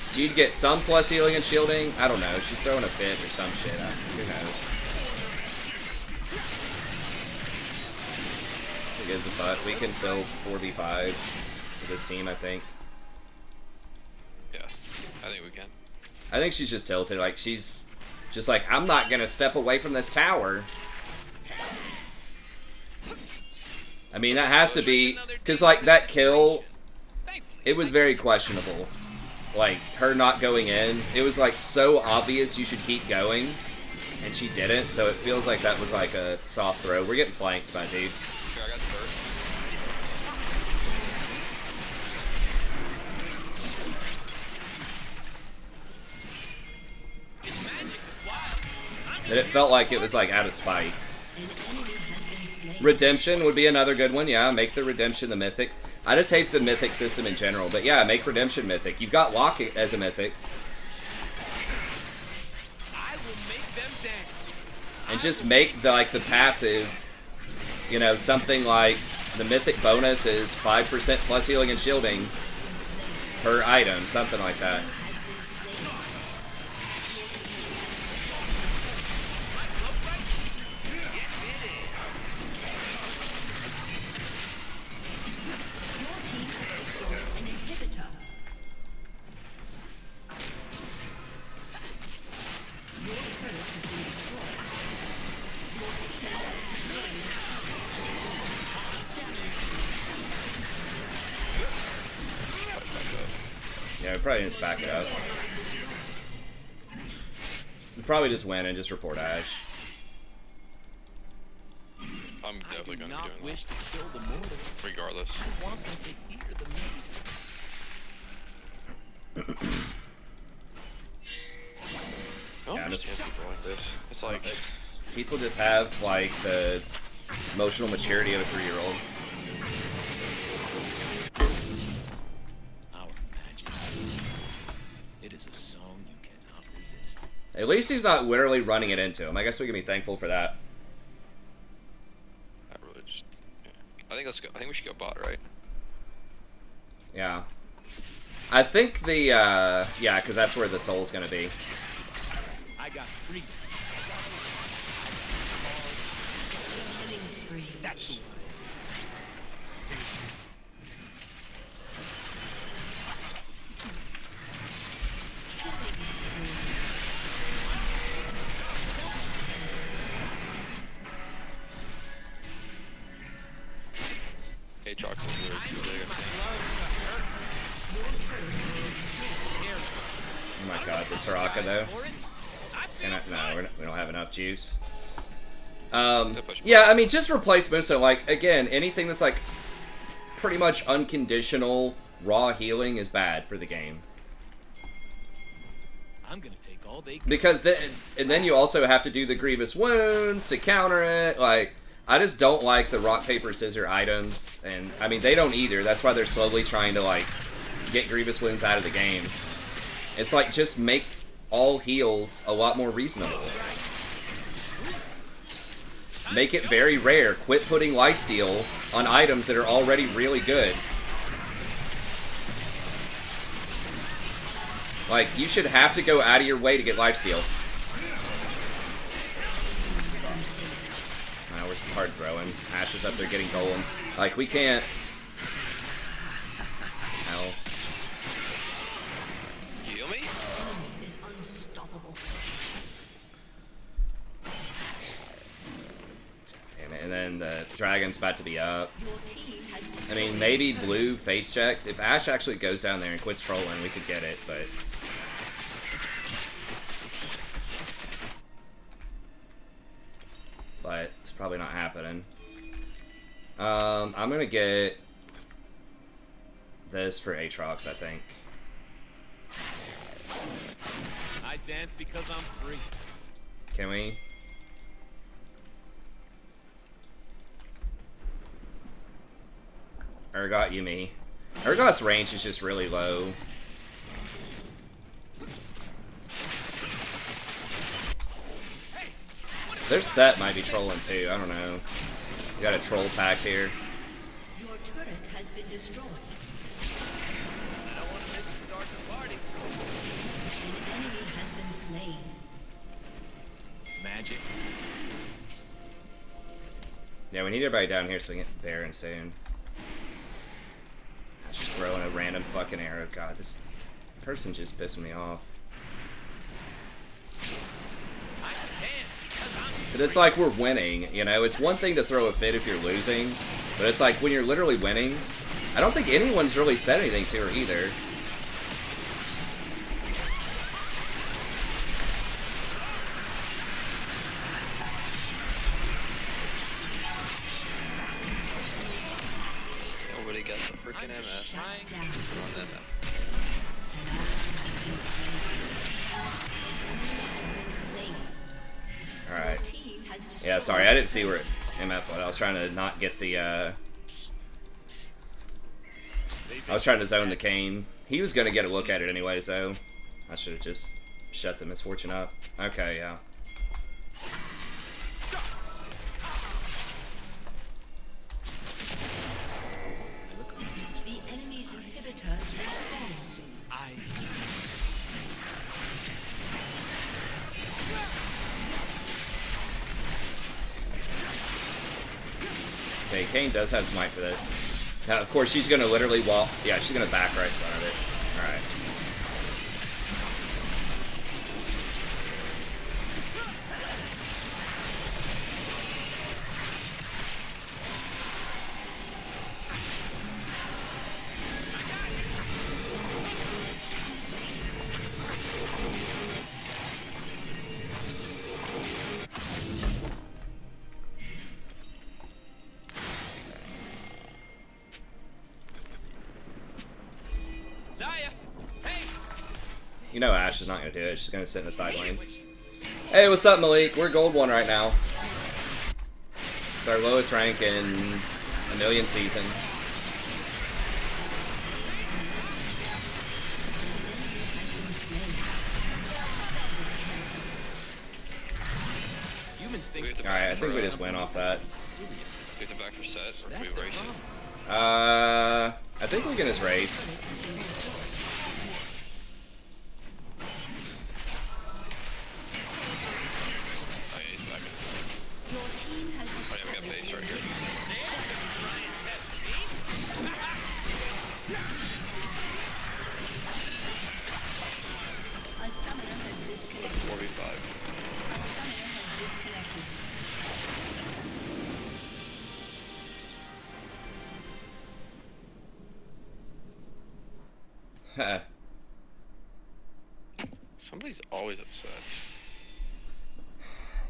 So you'd get some plus healing and shielding. I don't know. She's throwing a fit or some shit. Who knows? Who gives a fuck? We can still 4v5 with this team, I think. Yeah, I think we can. I think she's just tilted. Like, she's just like, I'm not gonna step away from this tower. I mean, that has to be, because, like, that kill, it was very questionable. Like, her not going in, it was, like, so obvious you should keep going, and she didn't, so it feels like that was, like, a soft throw. We're getting flanked by dude. Here, I got the first. it's magic, it's wild. And it felt like it was, like, out of spite. An enemy has been Redemption would be another good one. Yeah, make the redemption the mythic. I just hate the mythic system in general, but yeah, make redemption mythic. You've got lock as a mythic. I will make them dance. And just make the passive, you know, something like the mythic bonus is 5% plus healing and shielding per item, something like that. Yeah, we probably just back it up. We probably just win and just report Ash. I'm definitely gonna Not be doing wish to kill the mortals. that, regardless. I want them to hear the music. I don't Yeah, understand people like this. It's like, People just have like the emotional maturity of a 3-year-old. Our magic. It is a song you cannot resist. At least he's not literally running it into him. I guess we can be thankful for that. I really just. Yeah. I think let's go. I think we should go bot, right? Yeah. I think the, yeah, because that's where the soul's gonna be. I got free. That's the one. Aatrox is literally too big. Oh my god, the Soraka though. No, we don't have enough juice. Yeah, I mean, just replace Muso. Like, again, anything that's like pretty much unconditional raw healing is bad for the game. I'm gonna take all they Because then you also have to do the grievous wounds to counter it. Like, I just don't like the rock paper scissor items, and I mean they don't either. That's why they're slowly trying to like get grievous wounds out of the game. It's like just make all heals a lot more reasonable. Make it very rare. Quit putting lifesteal on items that are already really good. Like, you should have to go out of your way to get lifesteal. Now we're hard throwing. Ash is up there getting golems. Like, we can't. Hell. Heal me? Is unstoppable. Damn it. And then the dragon's about to be up. Your team has I mean, maybe blue face checks. If Ash actually goes down there and quits trolling, we could get it, but. But it's probably not happening. I'm gonna get this for Aatrox, I think. I dance because I'm free. Can we? Urgot Yumi. Urgot's range is just really low. Their set might be trolling too, I don't know. We got a troll pack here. Your turret has been destroyed. I don't want to miss the start of the party. An enemy has been slain. Magic. Yeah, we need everybody down here so we can get Baron soon. I was just throwing a random fucking arrow. God, this person's just pissing me off. I dance because I'm But it's like we're winning, you know? It's one thing to throw a fit if you're losing, but it's like when you're literally winning, I don't think anyone's really said anything to her either. Nobody got the freaking I'm just MF. trying Down. Run that MF. Has been slain. Alright. Your team has destroyed Yeah, sorry, I didn't see where it MF what? I was trying to not get the, I was trying to zone the Kane. He was going to get a look at it anyway, so I should have just shut the misfortune up. Okay, yeah. The enemy's inhibitor is respawning soon. Okay, Kane does have smite for this. Now, of course, she's going to literally walk. Yeah, she's going to back right in front of it. Alright. Zaya, hey. You know Ashe is not going to do it. She's going to sit in the side lane. Hey, what's up, Malik? We're gold 1 right now. It's our lowest rank in a million seasons. Humans We think have to Alright, I back think for, we just went off that. We have to back for set, or that's we the race problem. I think we can just race. Oh, yeah, he's back. Your team has Oh, yeah, we got base right here. a summoner has disconnected. 4v5. A summoner has disconnected. Somebody's always upset.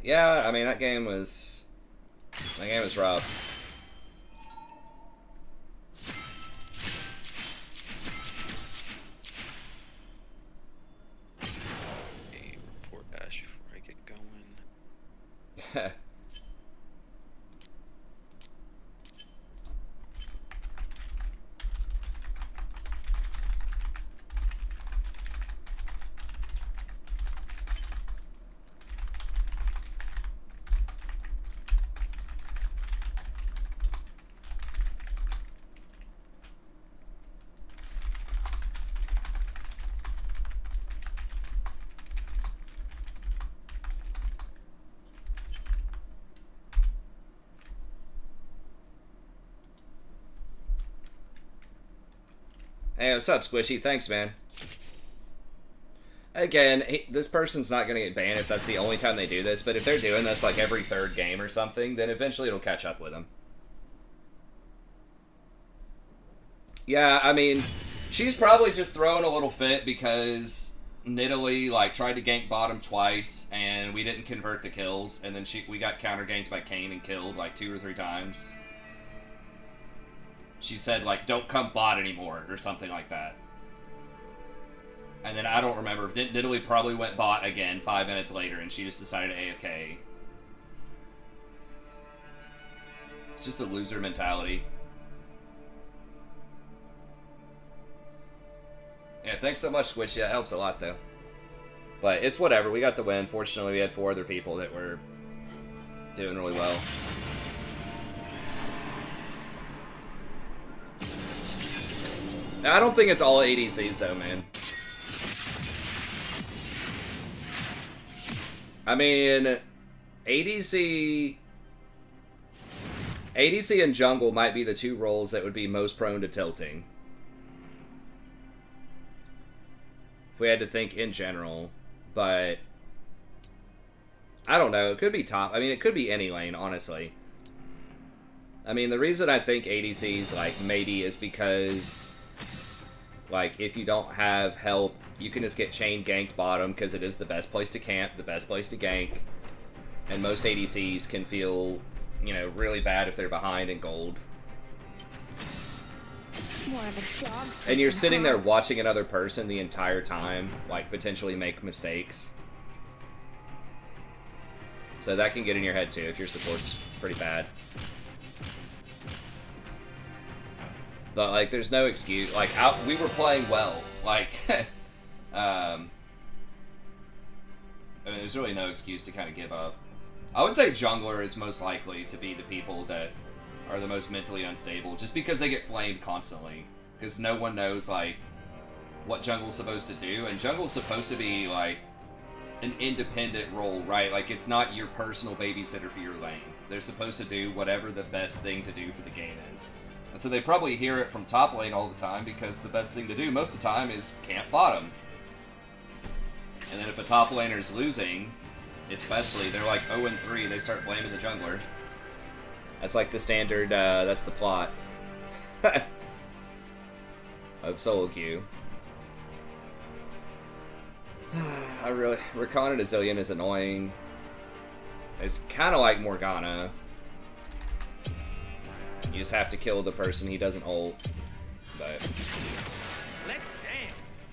Yeah, I mean, that game was rough. Hey, report Ashe before I get going. Hey, what's up, Squishy? Thanks, man. Again, this person's not going to get banned if that's the only time they do this, but if they're doing this like every 3rd game or something, then eventually it'll catch up with them. Yeah, I mean, she's probably just throwing a little fit because Nidalee like tried to gank bottom twice and we didn't convert the kills, and then we got counter ganked by Kane and killed like 2 or 3 times. She said like, "Don't come bot anymore" or something like that. And then I don't remember. Nidalee probably went bot again 5 minutes later, and she just decided to AFK. It's just a loser mentality. Yeah, thanks so much, Squishy. That helps a lot, though. But it's whatever. We got the win. Fortunately, we had 4 other people that were doing really well. I don't think it's all ADCs, though, man. I mean, ADC and jungle might be the 2 roles that would be most prone to tilting. If we had to think in general, but I don't know. It could be top. I mean, it could be any lane, honestly. I mean, the reason I think ADCs, like, maybe is because, like, if you don't have help, you can just get chain ganked bottom because it is the best place to camp, the best place to gank. And most ADCs can feel, you know, really bad if they're behind in gold. More of a dog. And you're sitting there watching another person the entire time, like, potentially make mistakes. So that can get in your head too if your support's pretty bad. But like, there's no excuse. Like, we were playing well. Like, I mean, there's really no excuse to kind of give up. I would say jungler is most likely to be the people that are the most mentally unstable, just because they get flamed constantly. Because no one knows, like, what jungle's supposed to do, and jungle's supposed to be, like, an independent role, right? Like, it's not your personal babysitter for your lane. They're supposed to do whatever the best thing to do for the game is. And so they probably hear it from top lane all the time, because the best thing to do most of the time is camp bottom. And then if a top laner's losing, especially, they're like 0-3, they start blaming the jungler. That's like the standard, that's the plot of solo queue. Rakan and Azillion is annoying. It's kind of like Morgana. You just have to kill the person he doesn't ult. But Let's dance.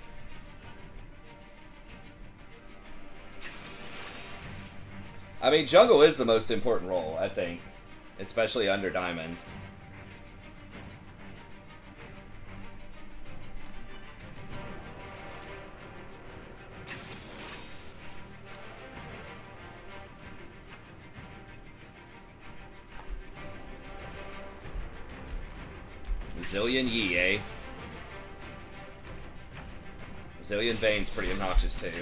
I mean, jungle is the most important role, I think. Especially under Diamond. Zillion Yi, eh? Zillion Vayne's pretty obnoxious too.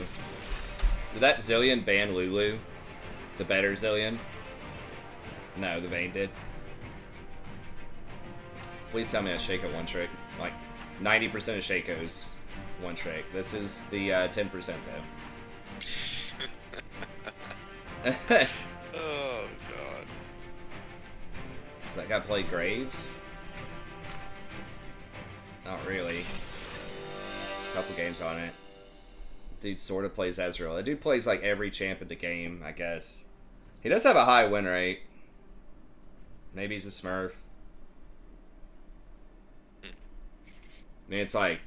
Did that Zillion ban Lulu? The better Zillion? No, the Vayne did. Please tell me a Shaco one trick. Like, 90% of Shaco's one trick. This is the 10% though. Oh, God. Does that guy play Graves? Not really. Couple games on it. Dude sort of plays Ezreal. That dude plays like every champ in the game, I guess. He does have a high win rate. Maybe he's a Smurf. I mean, it's like...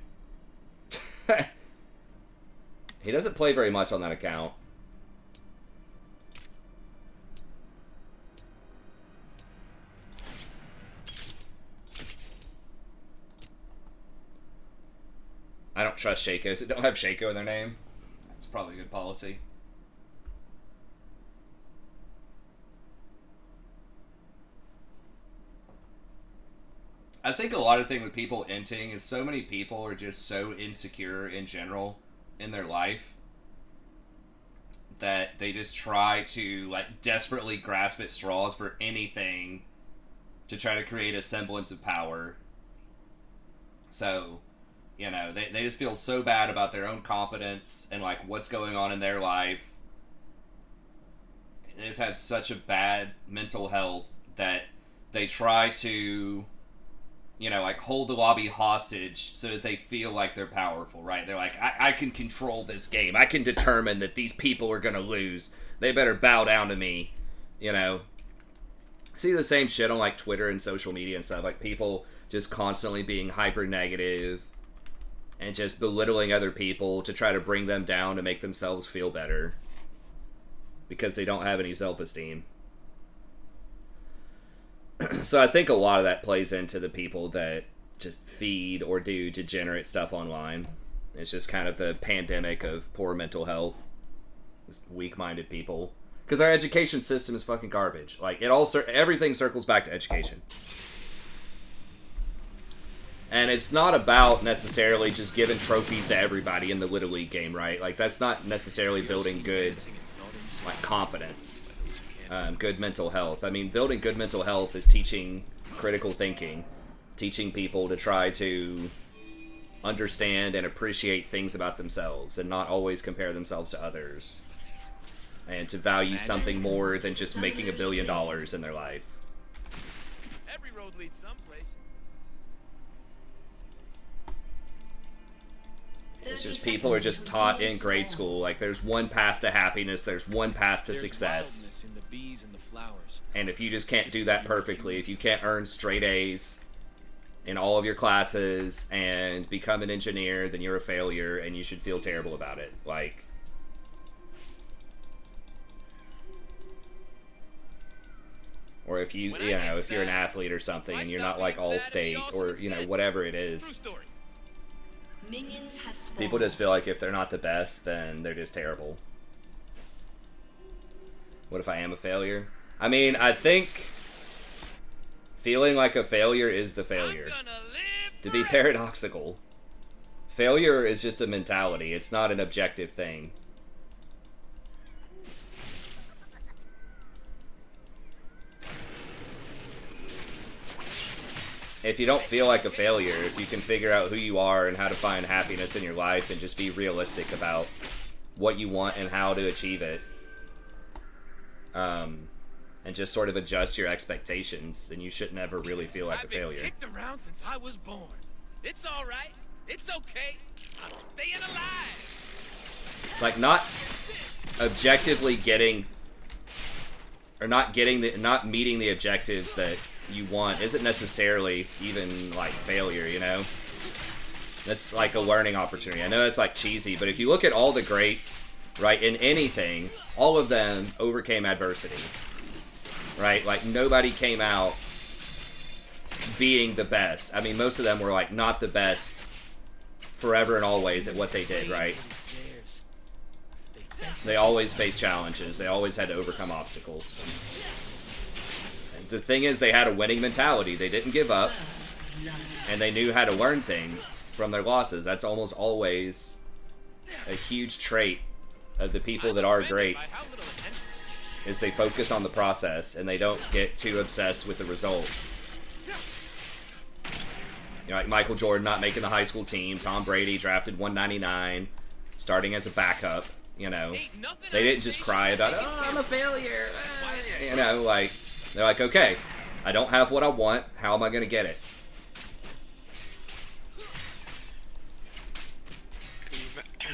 he doesn't play very much on that account. I don't trust Shaco's that don't have Shaco in their name. That's probably a good policy. I think a lot of the thing with people inting is so many people are just so insecure in general in their life that they just try to like desperately grasp at straws for anything to try to create a semblance of power. So, you know, they just feel so bad about their own competence and like what's going on in their life. They just have such a bad mental health that they try to, you know, like hold the lobby hostage so that they feel like they're powerful, right? They're like, I can control this game. I can determine that these people are going to lose. They better bow down to me, you know? See the same shit on like Twitter and social media and stuff. Like people just constantly being hyper negative and just belittling other people to try to bring them down to make themselves feel better because they don't have any self-esteem. So I think a lot of that plays into the people that just feed or do degenerate stuff online. It's just kind of the pandemic of poor mental health. Just weak-minded people. Because our education system is fucking garbage. Like, everything circles back to education. And it's not about necessarily just giving trophies to everybody in the Little League game, right? Like, that's not necessarily building good, like, confidence. Good mental health. I mean, building good mental health is teaching critical thinking, teaching people to try to understand and appreciate things about themselves and not always compare themselves to others, and to value something more than just making $1 billion in their life. Every road leads someplace. It's just people are just taught in grade school, like there's one path to happiness, there's one path to success. In the bees and the flowers. And if you just can't do that perfectly, if you can't earn straight A's in all of your classes and become an engineer, then you're a failure and you should feel terrible about it. Like, Or if you know, if you're an athlete or something and you're not like all state or, you know, whatever it is. story. Minions have spawned. People just feel like if they're not the best, then they're just terrible. What if I am a failure? I mean, I think feeling like a failure is the failure. To be paradoxical. Failure is just a mentality. It's not an objective thing. If you don't feel like a failure, if you can figure out who you are and how to find happiness in your life and just be realistic about what you want and how to achieve it, and just sort of adjust your expectations, then you should never really feel like a failure. I've been kicked around since I was born. It's all right. It's okay. I'm staying alive. It's like not objectively getting, or not meeting the objectives that you want isn't necessarily even like failure, you know? That's like a learning opportunity. I know it's like cheesy, but if you look at all the greats, right, in anything, all of them overcame adversity, right? Like nobody came out being the best. I mean, most of them were like not the best forever and always at what they did, right? They always faced challenges. They always had to overcome obstacles. The thing is, they had a winning mentality. They didn't give up, and they knew how to learn things from their losses. That's almost always a huge trait of the people that are great, is they focus on the process, and they don't get too obsessed with the results. You know, like Michael Jordan not making the high school team, Tom Brady drafted 199, starting as a backup, you know. They didn't just cry about, oh, I'm a failure, you know, like... They're like, okay, I don't have what I want. How am I going to get it?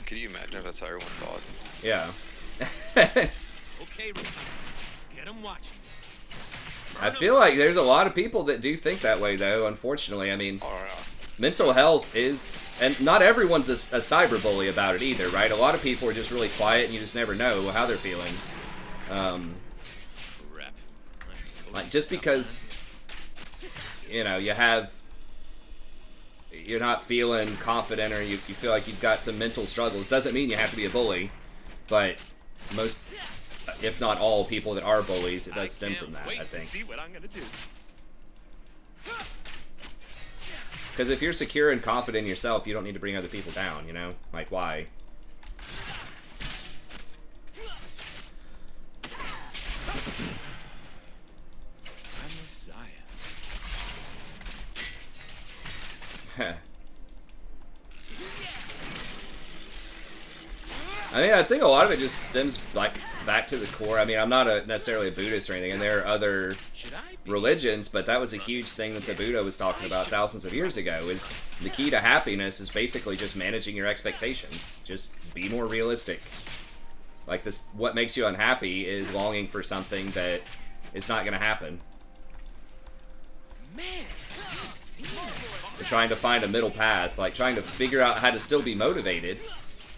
Could you imagine if that's how everyone thought? Yeah. Okay, Rakan. Get him watching. I feel like there's a lot of people that do think that way, though, unfortunately. I mean, mental health is... And not everyone's a cyberbully about it either, right? A lot of people are just really quiet, and you just never know how they're feeling. Like, just because, you know, you're not feeling confident or you feel like you've got some mental struggles doesn't mean you have to be a bully. But most, if not all, people that are bullies, it does stem from that, I think. See what I'm gonna do. Because if you're secure and confident in yourself, you don't need to bring other people down, you know? Like, why? I mean, I think a lot of it just stems like back to the core. I mean, I'm not necessarily a Buddhist or anything, and there are other religions, but that was a huge thing that the Buddha was talking about thousands of years ago. Is the key to happiness is basically just managing your expectations. Just be more realistic. Like this, what makes you unhappy is longing for something that is not going to happen. Man, Or trying to find a middle path, like trying to figure out how to still be motivated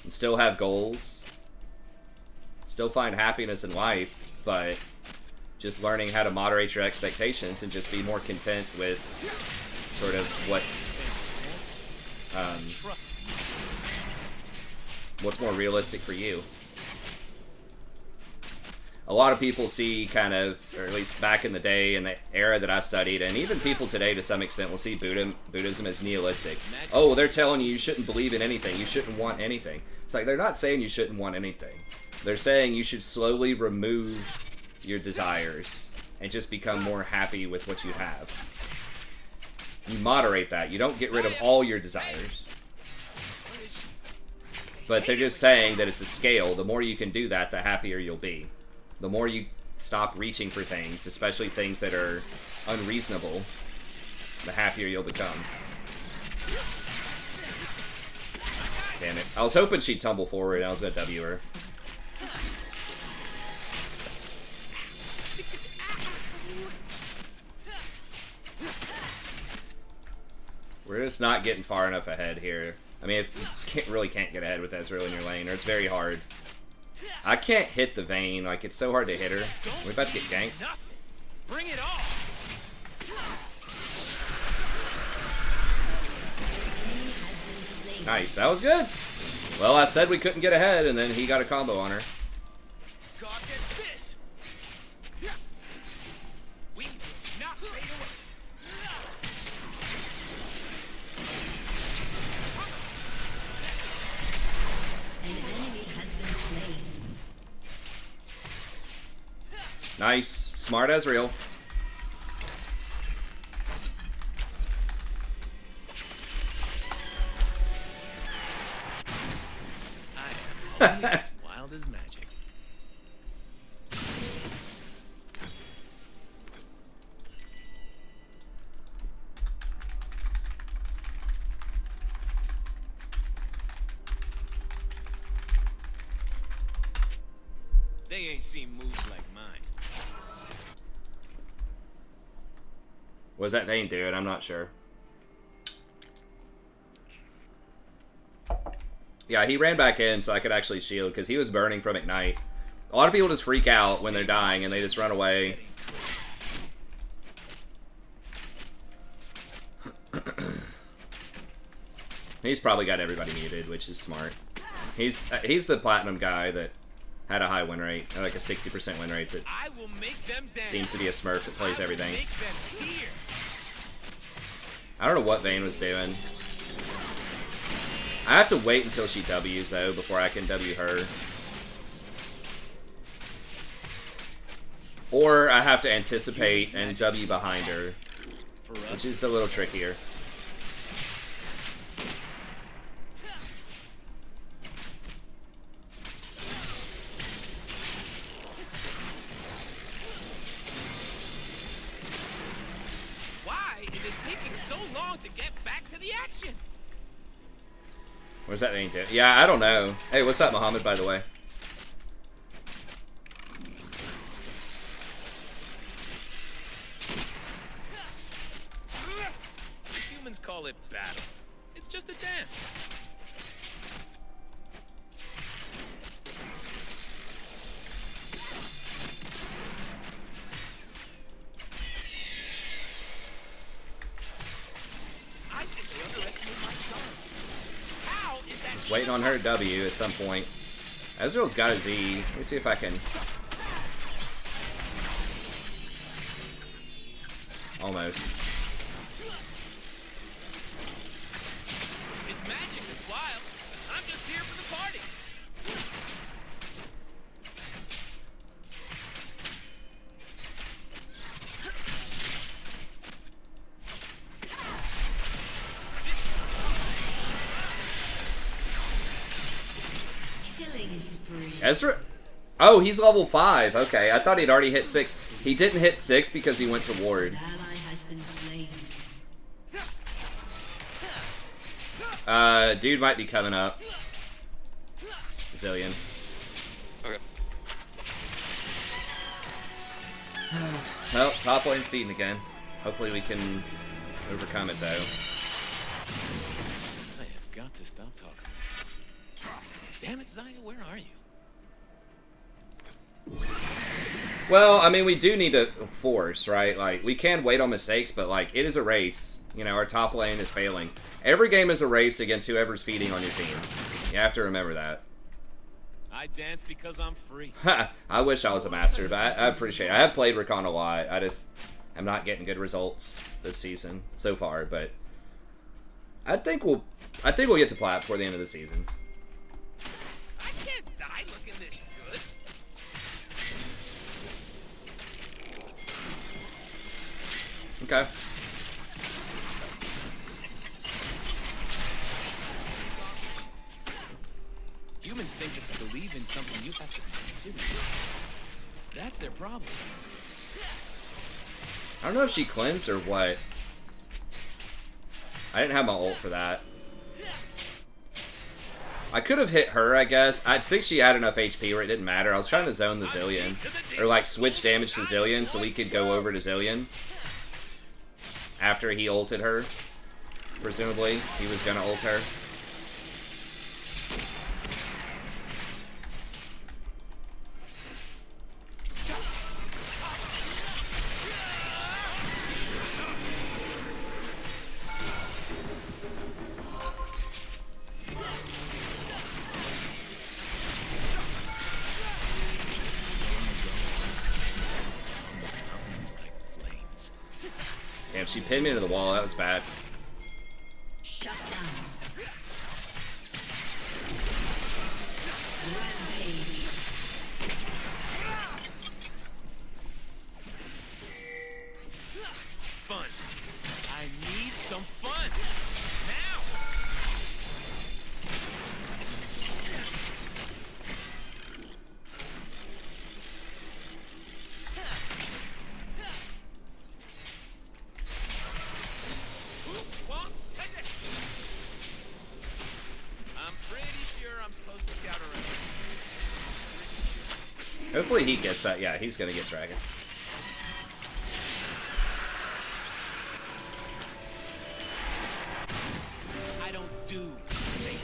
and still have goals, still find happiness in life, but just learning how to moderate your expectations and just be more content with sort of what's more realistic for you. A lot of people see kind of, or at least back in the day, in the era that I studied, and even people today to some extent will see Buddhism as nihilistic. Oh, they're telling you shouldn't believe in anything, you shouldn't want anything. It's like, they're not saying you shouldn't want anything. They're saying you should slowly remove your desires and just become more happy with what you have. You moderate that. You don't get rid of all your desires. But they're just saying that it's a scale. The more you can do that, the happier you'll be. The more you stop reaching for things, especially things that are unreasonable, the happier you'll become. Damn it. I was hoping she'd tumble forward and I was going to W her. We're just not getting far enough ahead here. I mean, really can't get ahead with Ezreal in your lane, or it's very hard. I can't hit the Vayne, like, it's so hard to hit her. We're about to get ganked. Bring it on! Nice, that was good. Well, I said we couldn't get ahead, and then he got a combo on her. God, get this! We will not fade away. An enemy has been slain. Nice. Smart as real. Wild as magic. They ain't seen moves like mine. What does that thing do? I'm not sure. Yeah, he ran back in so I could actually shield because he was burning from Ignite. A lot of people just freak out when they're dying and they just run away. He's probably got everybody muted, which is smart. He's the platinum guy that had a high win rate, like a 60% win rate that I will make them dance. seems to be a smurf that plays everything. Make them hear. I don't know what Vayne was doing. I have to wait until she W's, though, before I can W her. Or I have to anticipate and W behind her, which is a little trickier. Why is it taking so long to get back to the action? What does that mean? Yeah, I don't know. Hey, what's up, Muhammad, by the way? Humans call it battle. It's just a dance. I think they underestimate my charm. How is that? Just waiting on her to W at some point. Ezreal's got a Z. Let me see if I can... Almost. It's magic, it's wild. I'm just here for the party. Killing spree. Ezra... Oh, he's level 5. Okay, I thought he'd already hit 6. He didn't hit 6 because he went to ward. An ally has been slain. Dude might be coming up. Zillion. Okay. Well, top lane's feeding again. Hopefully we can overcome it, though. I have got to stop talking to myself. Damn it, Zaya, where are you? Well, I mean, we do need to force, right? Like, we can wait on mistakes, but, like, it is a race. You know, our top lane is failing. Every game is a race against whoever's feeding on your team. You have to remember that. I dance because I'm free. I wish I was a master, but I appreciate it. I have played Rakan a lot. I just am not getting good results this season so far, but I think we'll get to plat before the end of the season. I can't die looking this good. Okay. Humans think that to believe in something you have to be serious. That's their problem. I don't know if she cleansed or what. I didn't have my ult for that. I could have hit her, I guess. I think she had enough HP where it didn't matter. I was trying to zone the Zillion. Or, like, switch damage to Zillion so we could go over to Zillion. After he ulted her. Presumably, he was gonna ult her. Damn, she pinned me to the wall. That was bad. Shut down. Rampage. Fun. I need some fun. Now. I'm pretty sure I'm supposed to scout around. Hopefully he gets that. Yeah, he's gonna get Dragon. I don't do things.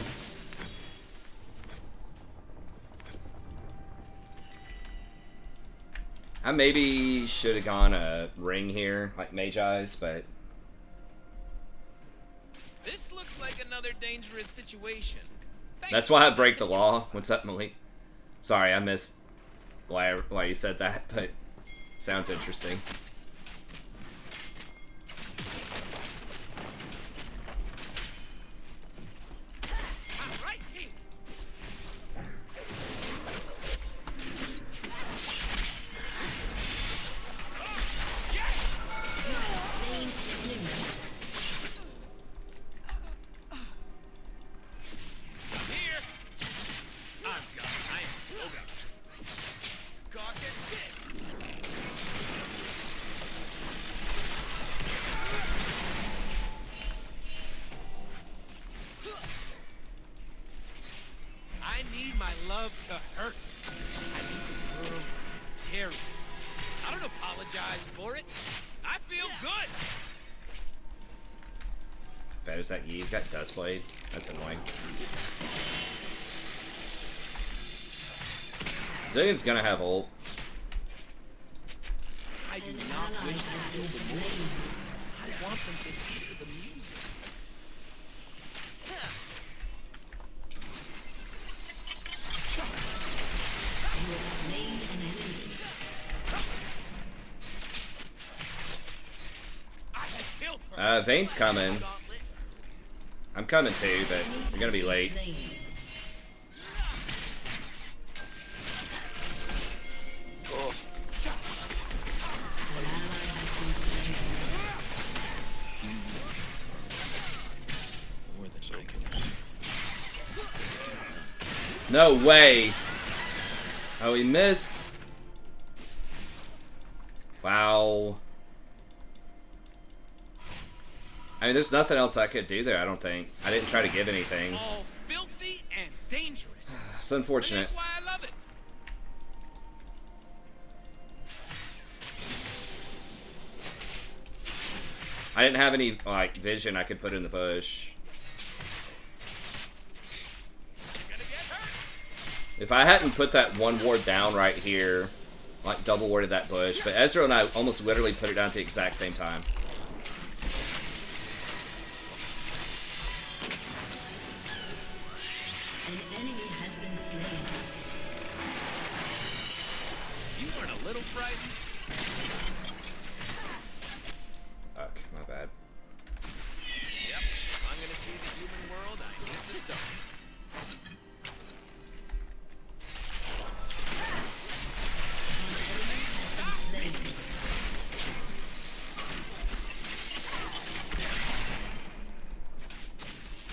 I maybe should have gone a ring here, like Mage Eyes, but This looks like another dangerous situation. that's why I break the law. What's up, Malik? Sorry, I missed why you said that, but sounds interesting. I'm right here. Slain enemy. Here. I'm gone. I am so gone. God, get this. I need my love to hurt. I need the world to be scary. I don't apologize for it. I feel good. Bad as that Yi's got Dustblade. That's annoying. Zillion's gonna have ult. I do An not ally wish to has steal been the slain. movie. I want them to hear the music. You have slain an enemy. I have killed her. Vayne's coming. Gauntlet. I'm coming too, but I'm gonna be late. Slain. Oh, An ally has been slain. More than so I can. No way. Oh, he missed. Wow. I mean, there's nothing else I could do there, I don't think. I didn't try to give anything. All filthy and dangerous. It's But unfortunate. that's why I love it. I didn't have any, like, vision I could put in the bush. Gonna get hurt. If I hadn't put that one ward down right here, like, double warded that bush, but Ezreal and I almost literally put it down at the exact same time. An enemy has been slain. You weren't a little frightened. Fuck, my bad. Yep. If I'm gonna see the human world, I need to start. An enemy has been slain.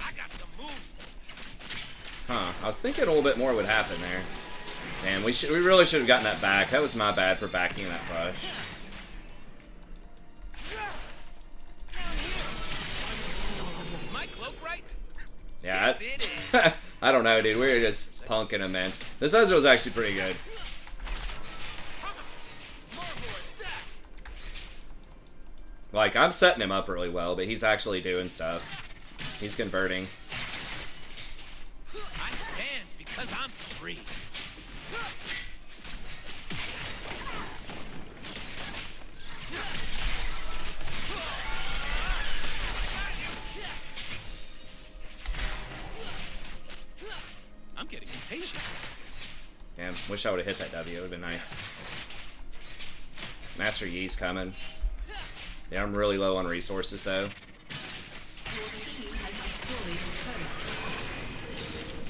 I got to move. Huh, I was thinking a little bit more would happen there. Man, we really should have gotten that back. That was my bad for backing that bush. Is my cloak right? Yeah, Yes, it is. I don't know, dude. We were just punking him, man. This Ezreal was actually pretty good. More horde, that. Like, I'm setting him up really well, but he's actually doing stuff. He's converting. I dance because I'm free. I'm getting impatient. Damn, wish I would have hit that W. It would have been nice. Master Yi's coming. Yeah, I'm really low on resources though. Your team has destroyed a turret.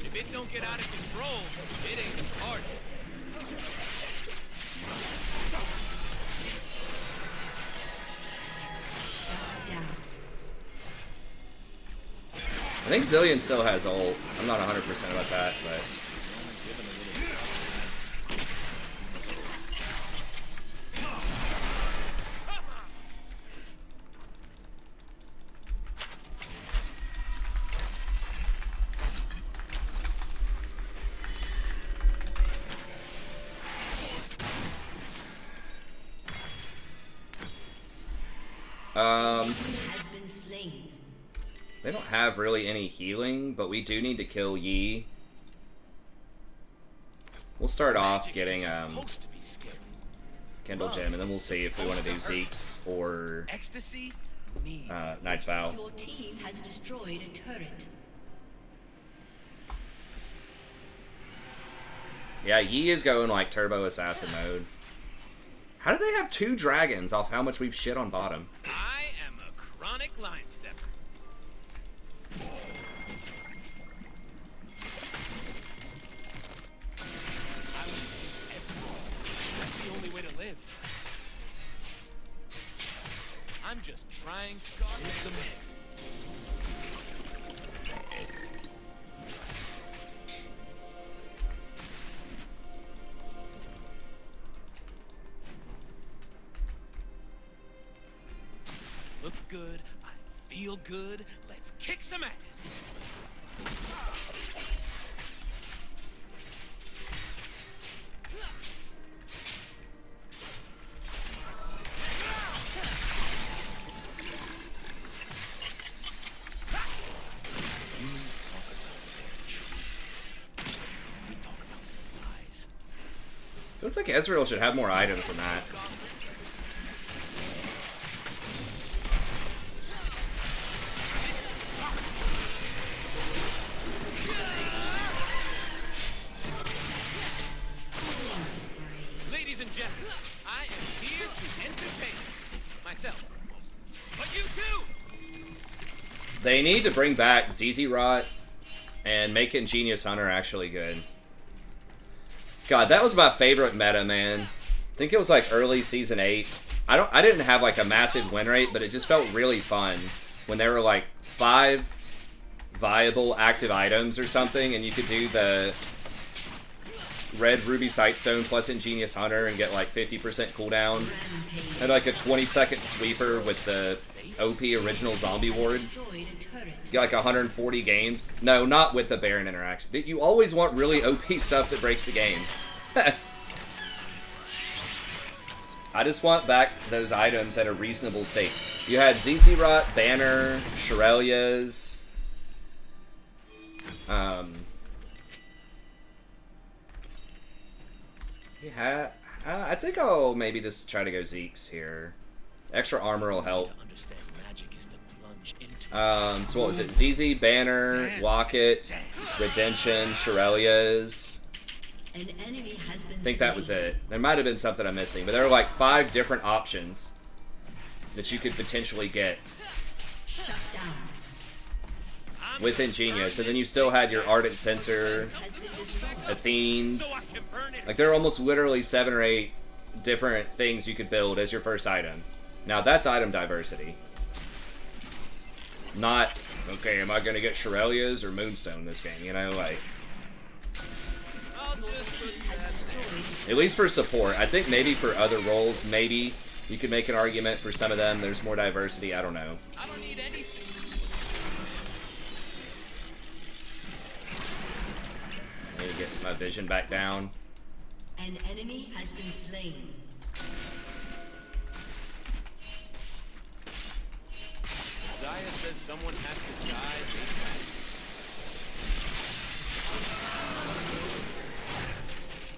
If it don't get out of control, it ain't hard. Down. I think Zillion still has ult. I'm not 100% about that, but Has been slain. they don't have really any healing, but we do need to kill Yi. We'll start off getting Supposed to be scary. Kindle Gem, and then we'll see if we want to do Zeke's or Ecstasy needs Knight's Vow. Your team has destroyed a turret. Yeah, Yi is going like Turbo Assassin mode. How did they have 2 dragons off how much we've shit on bottom? I am a chronic line stepper. I will use everything. That's the only way to live. I'm just trying to guard the mess. Look good, I feel good, let's kick some ass! Humans talk about their trees. We talk about their lies. Looks like Ezreal should have more items than that. Ladies and gentlemen, I am here to entertain myself. But you too! They need to bring back ZZ Rot and make Ingenious Hunter actually good. God, that was my favorite meta, man. I think it was like early season 8. I didn't have like a massive win rate, but it just felt really fun when there were like 5 viable active items or something, and you could do the Red Ruby Sightstone plus Ingenious Hunter and get like 50% cooldown. Had like a 20-second sweeper with the OP original zombie ward. Destroyed a turret. Get like 140 games. No, not with the Baron interaction. You always want really OP stuff that breaks the game. I just want back those items at a reasonable state. You had ZZ Rot, Banner, Shirelia's. Yeah, I think I'll maybe just try to go Zeke's here. Extra armor will help. Understand magic is to plunge into So what was it? ZZ, Banner, Locket, Redemption, Shirelia's. An enemy has been I think that was it. There might have been something I'm missing, but there were like 5 different options that you could potentially get shut down. with Ingenious. And then you still had your Ardent Sensor, Has been destroyed. Athenes. can burn it. Like there are almost literally 7 or 8 different things you could build as your first item. Now that's item diversity. Not, okay, am I going to get Shirelia's or Moonstone this game? You know, like, I'll just put Has destroyed. at least for support. I think maybe for other roles, maybe you could make an argument for some of them. There's more diversity. I don't know. I don't need anything. I need to get my vision back down. An enemy has been slain. Zaya says someone has to die.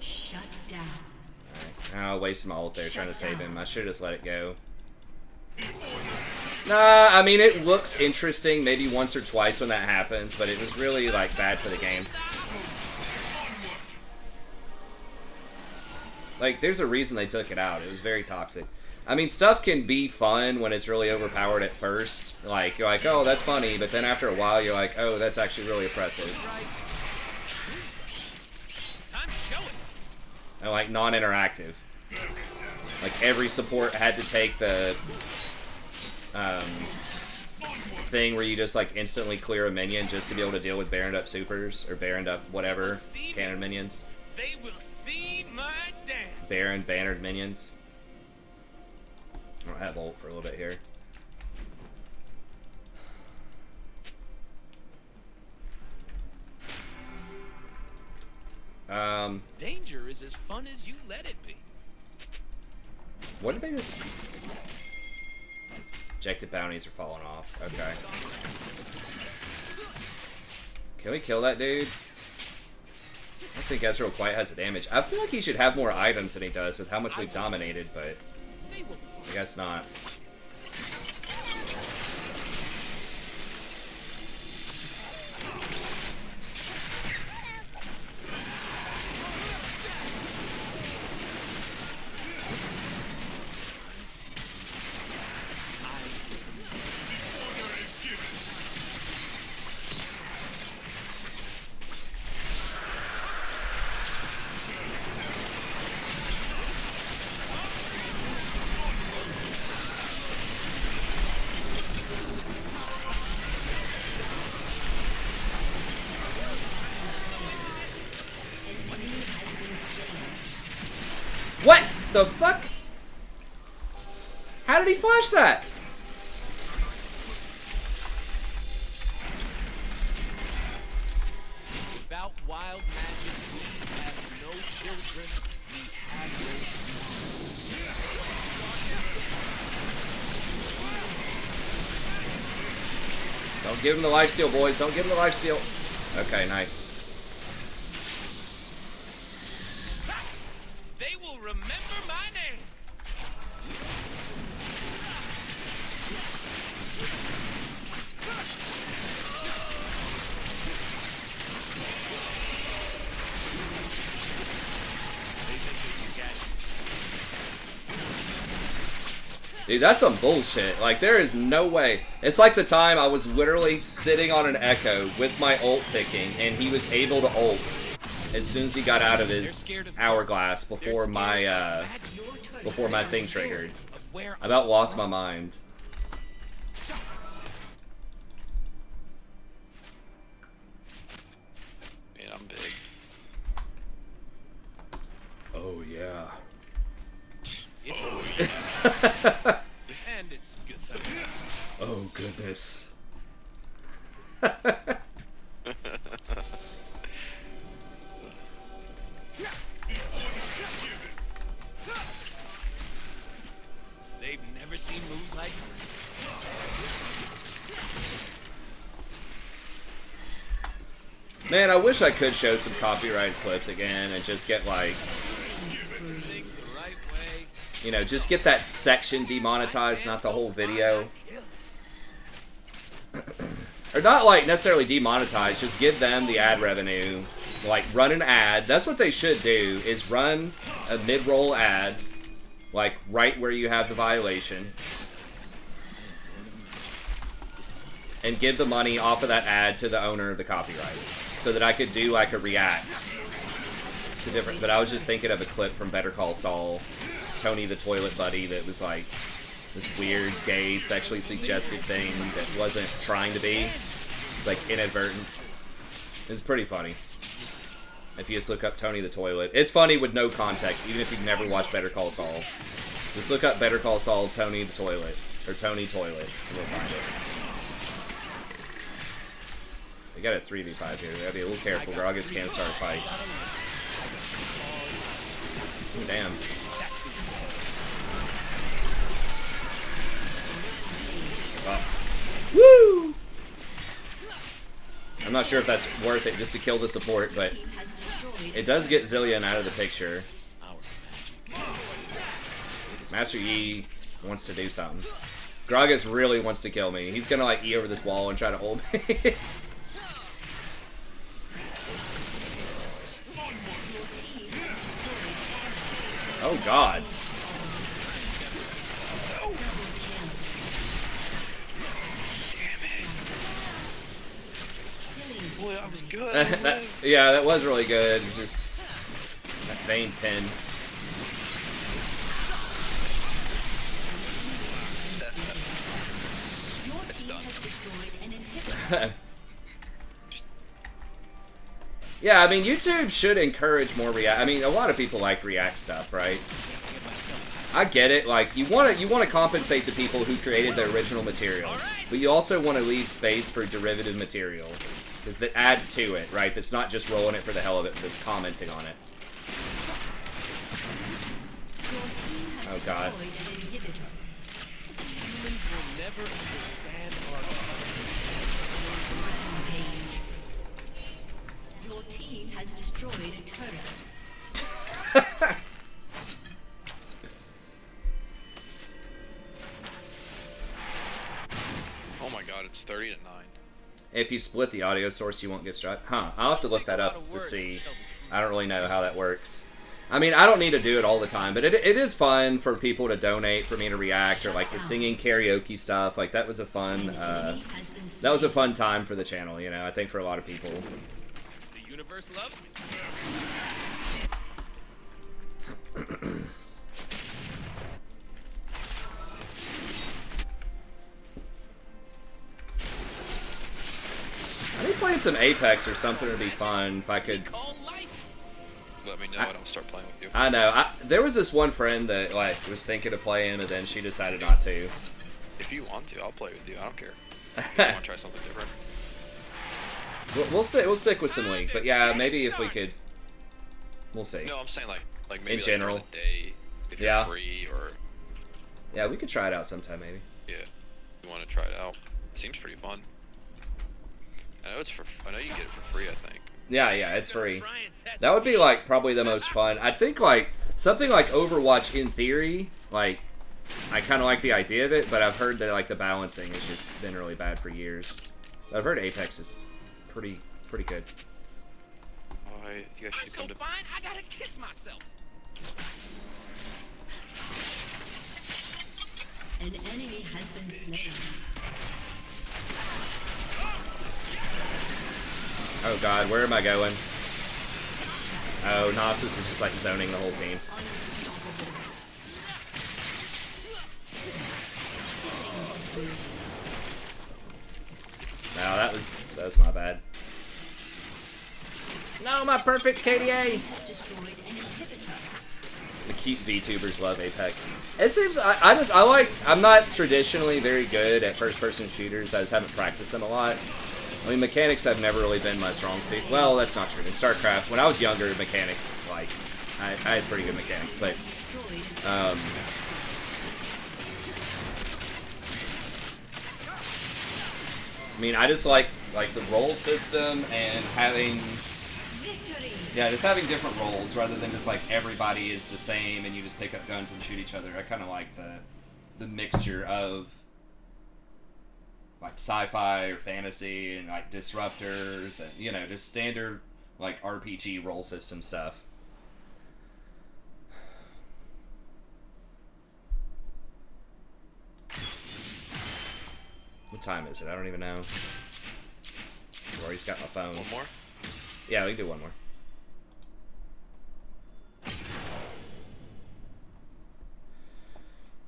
Shut down. I'll waste my ult there trying to save him. I should have just let it go. Nah, I mean, it looks interesting maybe once or twice when that happens, but it was really, like, bad for the game. Like, there's a reason they took it out. It was very toxic. I mean, stuff can be fun when it's really overpowered at first. Like, you're like, oh, that's funny, but then after a while, you're like, oh, that's actually really oppressive. Time to show it. And, like, non-interactive. Like, every support had to take the thing where you just, like, instantly clear a minion just to be able to deal with Baroned up supers, or Baroned up whatever, cannon minions. They will see my dance. Baron, bannered minions. I'll have ult for a little bit here. Danger is as fun as you let it be. What did they just... Objective bounties are falling off. Okay. Can we kill that dude? I don't think Ezreal quite has the damage. I feel like he should have more items than he does with how much we've dominated, but I guess not. What the fuck? How did he flash that? Without wild magic, we have no children. We have no Don't give him the lifesteal, boys. Don't give him the lifesteal. Okay, nice. They will remember my name. Dude, that's some bullshit. Like, there is no way. It's like the time I was literally sitting on an Echo with my ult ticking, and he was able to ult as soon as he got out of his hourglass before my thing triggered. I about lost my mind. Man, I'm big. Oh, yeah. And it's good time. Oh, goodness. They've never seen moves like Man, I wish I could show some copyrighted clips again and just get, like, things the right way. you know, just get that section demonetized, not the whole video. Or not, like, necessarily demonetized, just give them the ad revenue. Like, run an ad. That's what they should do, is run a mid-roll ad, like, right where you have the violation. And give the money off of that ad to the owner of the copyright. So that I could do, like, a react to different... But I was just thinking of a clip from Better Call Saul, Tony the Toilet Buddy, that was, like, this weird, gay, sexually suggestive thing that wasn't trying to be. It's, like, inadvertent. It's pretty funny. If you just look up Tony the Toilet. It's funny with no context, even if you've never watched Better Call Saul. Just look up Better Call Saul, Tony the Toilet. Or Tony Toilet, and you'll find it. We got a 3v5 here. We gotta be a little careful. Gragas can't start a fight. Ooh, damn. Woo! I'm not sure if that's worth it just to kill the support, but it does get Zillion out of the picture. Master Yi wants to do something. Gragas really wants to kill me. He's gonna, like, E over this wall and try to hold me. Oh, God. I was good. I lived. Yeah, that was really good. Just that Vayne pin. Your It's team done. has destroyed an inhibitor. Yeah, I mean, YouTube should encourage more React. I mean, a lot of people like React stuff, right? I get it. Like, you want to compensate the people who created the original material, but you also want to leave space for derivative material that adds to it, right? That's not just rolling it for the hell of it, that's commenting on it. Your team has Oh, God. destroyed an inhibitor. Humans will never understand our Rampage. Your team has destroyed a turret. Oh my god, it's 30 to 9. If you split the audio source, you won't get struck. Huh, I'll have to look that up to see. I don't really know how that works. I mean, I don't need to do it all the time, but it is fun for people to donate for me to react, or like the singing karaoke stuff. Like, that was a fun, Enemy has been that was a fun time for the channel, you know, I think for a lot of people. The universe loves me. I think playing some Apex or something would be fun if I could. Call life. Let me know and I'll start playing with you. I know. There was this one friend that like was thinking of playing, and then she decided not to. If you want to, I'll play with you. I don't care. If you want to try something different. We'll stick with some Link, but yeah, maybe if we could, we'll see. No, I'm saying like maybe In like general. during the day, if Yeah. you're free, or Yeah, we could try it out sometime, maybe. yeah, you want to try it out. It seems pretty fun. I know you get it for free. I think. Yeah, it's free. Try and test That would be like probably the most fun. I think like something like Overwatch in theory, like I kind of like the idea of it, but I've heard that like the balancing has just been really bad for years. I've heard Apex is pretty good. Oh, you guys I'm should so come to. fine, I gotta kiss myself. An enemy has been slain. Oh god, where am I going? Oh, Nasus is just like zoning the whole team. Unstoppable. No, that was my bad. No, my perfect KDA. Has destroyed an inhibitor. The cute VTubers love Apex. It seems I'm not traditionally very good at first-person shooters. I just haven't practiced them a lot. I mean, mechanics have never really been my strong suit. Well, that's not true. In StarCraft, when I was younger, mechanics, like, I had pretty good mechanics, but, Destroyed. I mean, I just like the role system and having, Victory. yeah, just having different roles rather than just like everybody is the same and you just pick up guns and shoot each other. I kind of like the mixture of like sci-fi or fantasy and like disruptors and, you know, just standard like RPG role system stuff. What time is it? I don't even know. Rory's got my phone. One more. Yeah, we can do one more.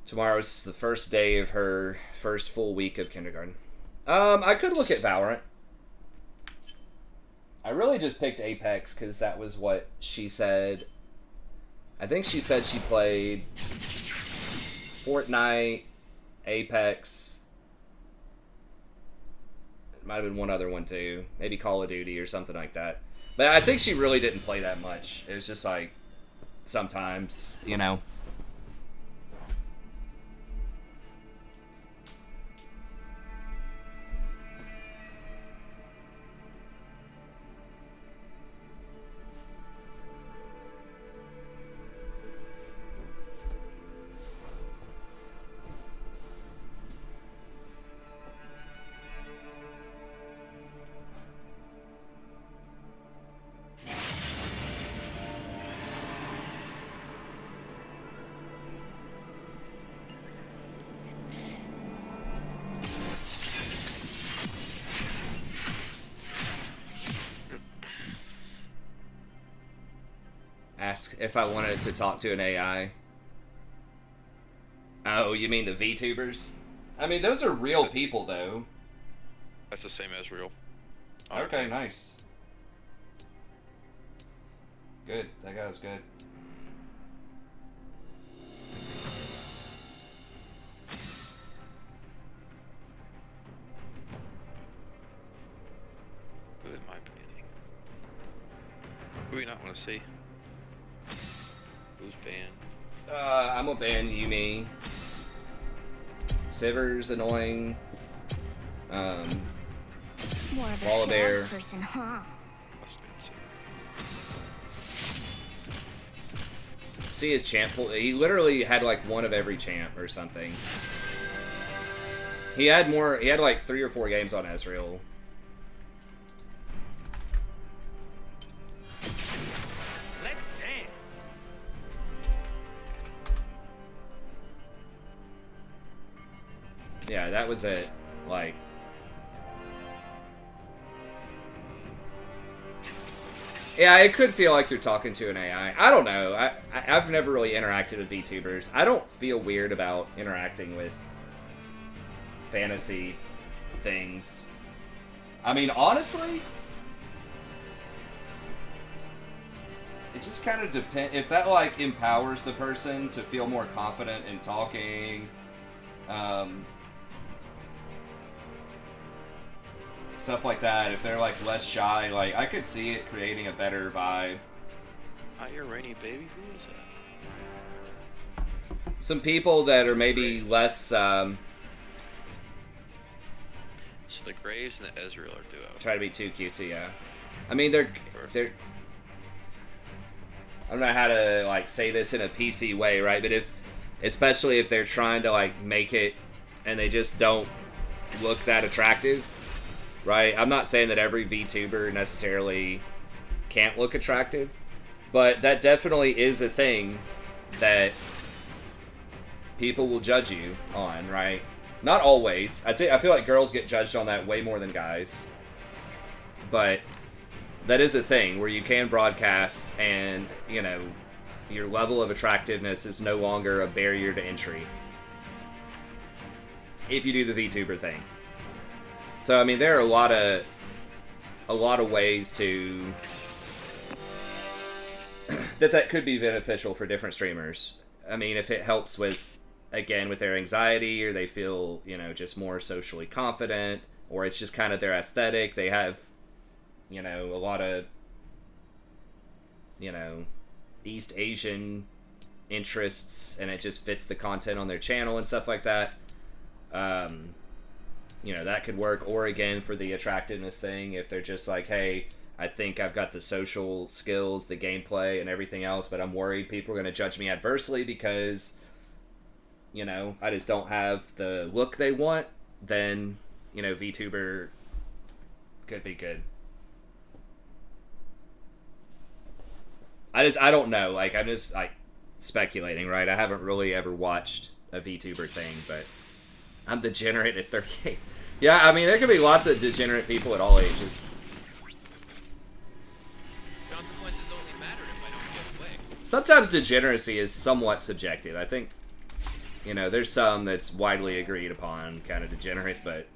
Tomorrow's the first day of her first full week of kindergarten. I could look at Valorant. I really just picked Apex because that was what she said. I think she said she played Fortnite, Apex. It might have been one other one too. Maybe Call of Duty or something like that. But I think she really didn't play that much. It was just like sometimes, you know. Ask if I wanted to talk to an AI. Oh, you mean the VTubers? I mean, those are real people, though. That's the same as real. Okay, nice. Good. That guy was good. Who am I banning? Who do we not want to see? Who's banned? I'm gonna ban Yumi. Siver's annoying. More of a Volibear. shelf person, huh? That's good too. See his champ. He literally had like one of every champ or something. He had more. He had like 3 or 4 games on Ezreal. Let's dance. Yeah, that was it. Like. Yeah, it could feel like you're talking to an AI. I don't know. I've never really interacted with VTubers. I don't feel weird about interacting with fantasy things. I mean, honestly, it just kind of depends. If that, like, empowers the person to feel more confident in talking, stuff like that, if they're, like, less shy, like, I could see it creating a better vibe. Not your rainy baby? Who is that? Some people that are maybe less, So the Graves and the Ezreal are duo. try to be too cutesy, yeah. I mean, they're I don't know how to, like, say this in a PC way, right? But especially if they're trying to, like, make it and they just don't look that attractive, right? I'm not saying that every VTuber necessarily can't look attractive, but that definitely is a thing that people will judge you on, right? Not always. I feel like girls get judged on that way more than guys. But that is a thing where you can broadcast and, you know, your level of attractiveness is no longer a barrier to entry if you do the VTuber thing. So I mean, there are a lot of ways to that could be beneficial for different streamers. I mean, if it helps with, again, with their anxiety, or they feel, you know, just more socially confident, or it's just kind of their aesthetic. They have, you know, a lot of, you know, East Asian interests, and it just fits the content on their channel and stuff like that. You know, that could work. Or again, for the attractiveness thing, if they're just like, hey, I think I've got the social skills, the gameplay, and everything else, but I'm worried people are going to judge me adversely because, you know, I just don't have the look they want, then, you know, VTuber could be good. I don't know. Like, I'm just, like, speculating, right? I haven't really ever watched a VTuber thing, but I'm degenerate at 38. Yeah, I mean, there could be lots of degenerate people at all ages. Consequences only matter if I don't get away. Sometimes degeneracy is somewhat subjective. I think, you know, there's some that's widely agreed upon, kind of degenerate, but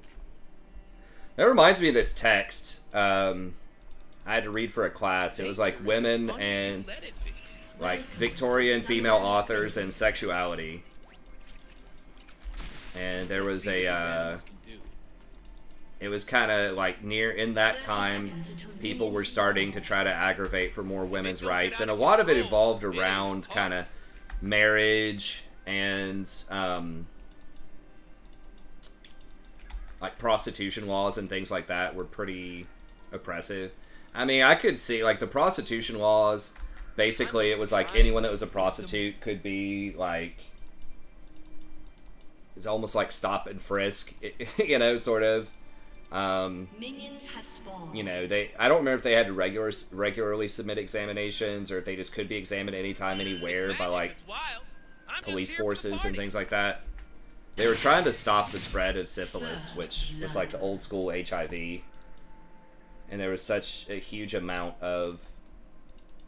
that reminds me of this text. I had to read for a class. It was like women and like Victorian female authors and sexuality. And there was a, it was kind of like near in that time, people were starting to try to aggravate for more women's rights. And a lot of it evolved around kind of marriage and like prostitution laws and things like that were pretty oppressive. I mean, I could see like the prostitution laws, basically it was like anyone that was a prostitute could be like, it's almost like stop and frisk, you know, sort of. Minions have spawned. You know, I don't remember if they had to regularly submit examinations, or if they just could be examined anytime, anywhere by like police forces and things like that. They were trying to stop the spread of syphilis, which was like the old school HIV. And there was such a huge amount of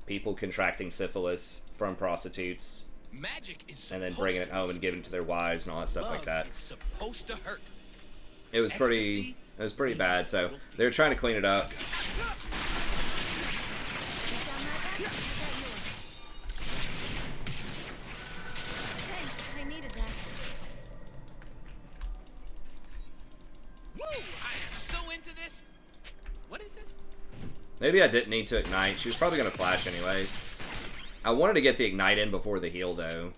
people contracting syphilis from prostitutes Magic is and then supposed bringing it to home and giving it to their wives and all that stuff like love that. is supposed to hurt. It was pretty bad, so they were trying to clean it up. Thanks, I needed that. Woo! I am so into this. What is this? Maybe I didn't need to ignite. She was probably going to flash anyways. I wanted to get the ignite in before the heal, though.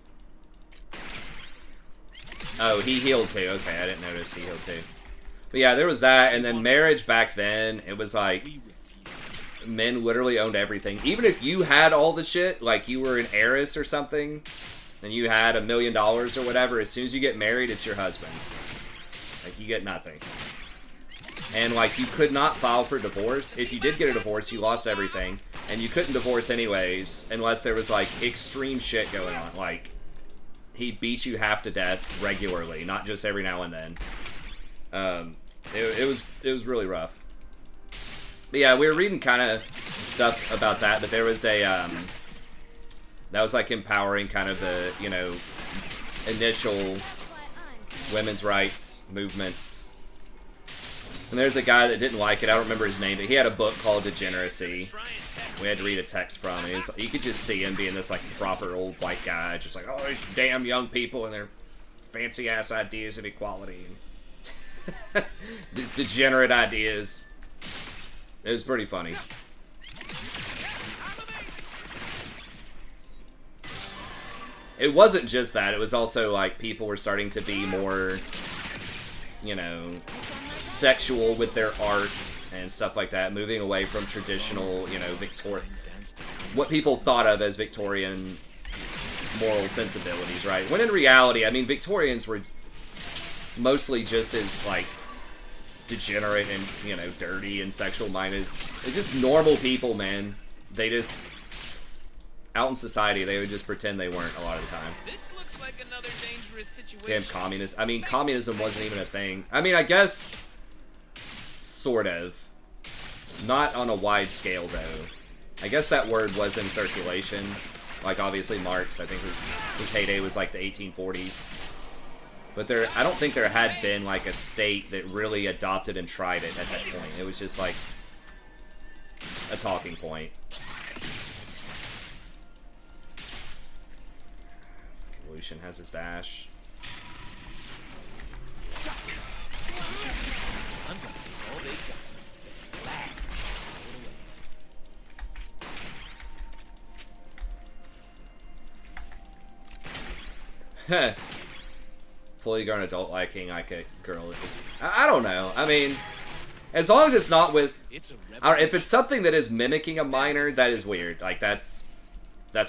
Oh, he healed too. Okay, I didn't notice he healed too. But yeah, there was that, and then marriage back then, it was like, men literally owned everything. Even if you had all the shit, like you were an heiress or something, and you had $1 million or whatever, as soon as you get married, it's your husband's. Like, you get nothing. And, like, you could not file for divorce. If you did get a divorce, you lost everything. And you couldn't divorce anyways, unless there was, like, extreme shit going on. Like, he beat you half to death regularly, not just every now and then. It was really rough. But yeah, we were reading kind of stuff about that, but there was a, that was, like, empowering kind of the, you know, initial women's rights movements. And there's a guy that didn't like it. I don't remember his name, but he had a book called Degeneracy. We had to read a text from it. You could just see him being this like proper old white guy, just like, oh, these damn young people and their fancy ass ideas of equality and degenerate ideas. It was pretty funny. It wasn't just that. It was also like people were starting to be more, you know, sexual with their art and stuff like that, moving away from traditional, you know, what people thought of as Victorian moral sensibilities, right? When in reality, I mean, Victorians were mostly just as, like, degenerate and, you know, dirty and sexual-minded. It's just normal people, man. They just, out in society, they would just pretend they weren't a lot of the time. This looks like another dangerous situation. Damn communists. I mean, communism wasn't even a thing. I mean, I guess, sort of. Not on a wide scale, though. I guess that word was in circulation. Like, obviously, Marx, I think his heyday was like the 1840s. But I don't think there had been, like, a state that really adopted and tried it at that point. It was just, like, a talking point. Lucian has his dash. I'm gonna take all they got. Fully grown adult liking like a girl. I don't know. I mean, as long as it's not with, if it's something that is mimicking a minor, that is weird. Like that's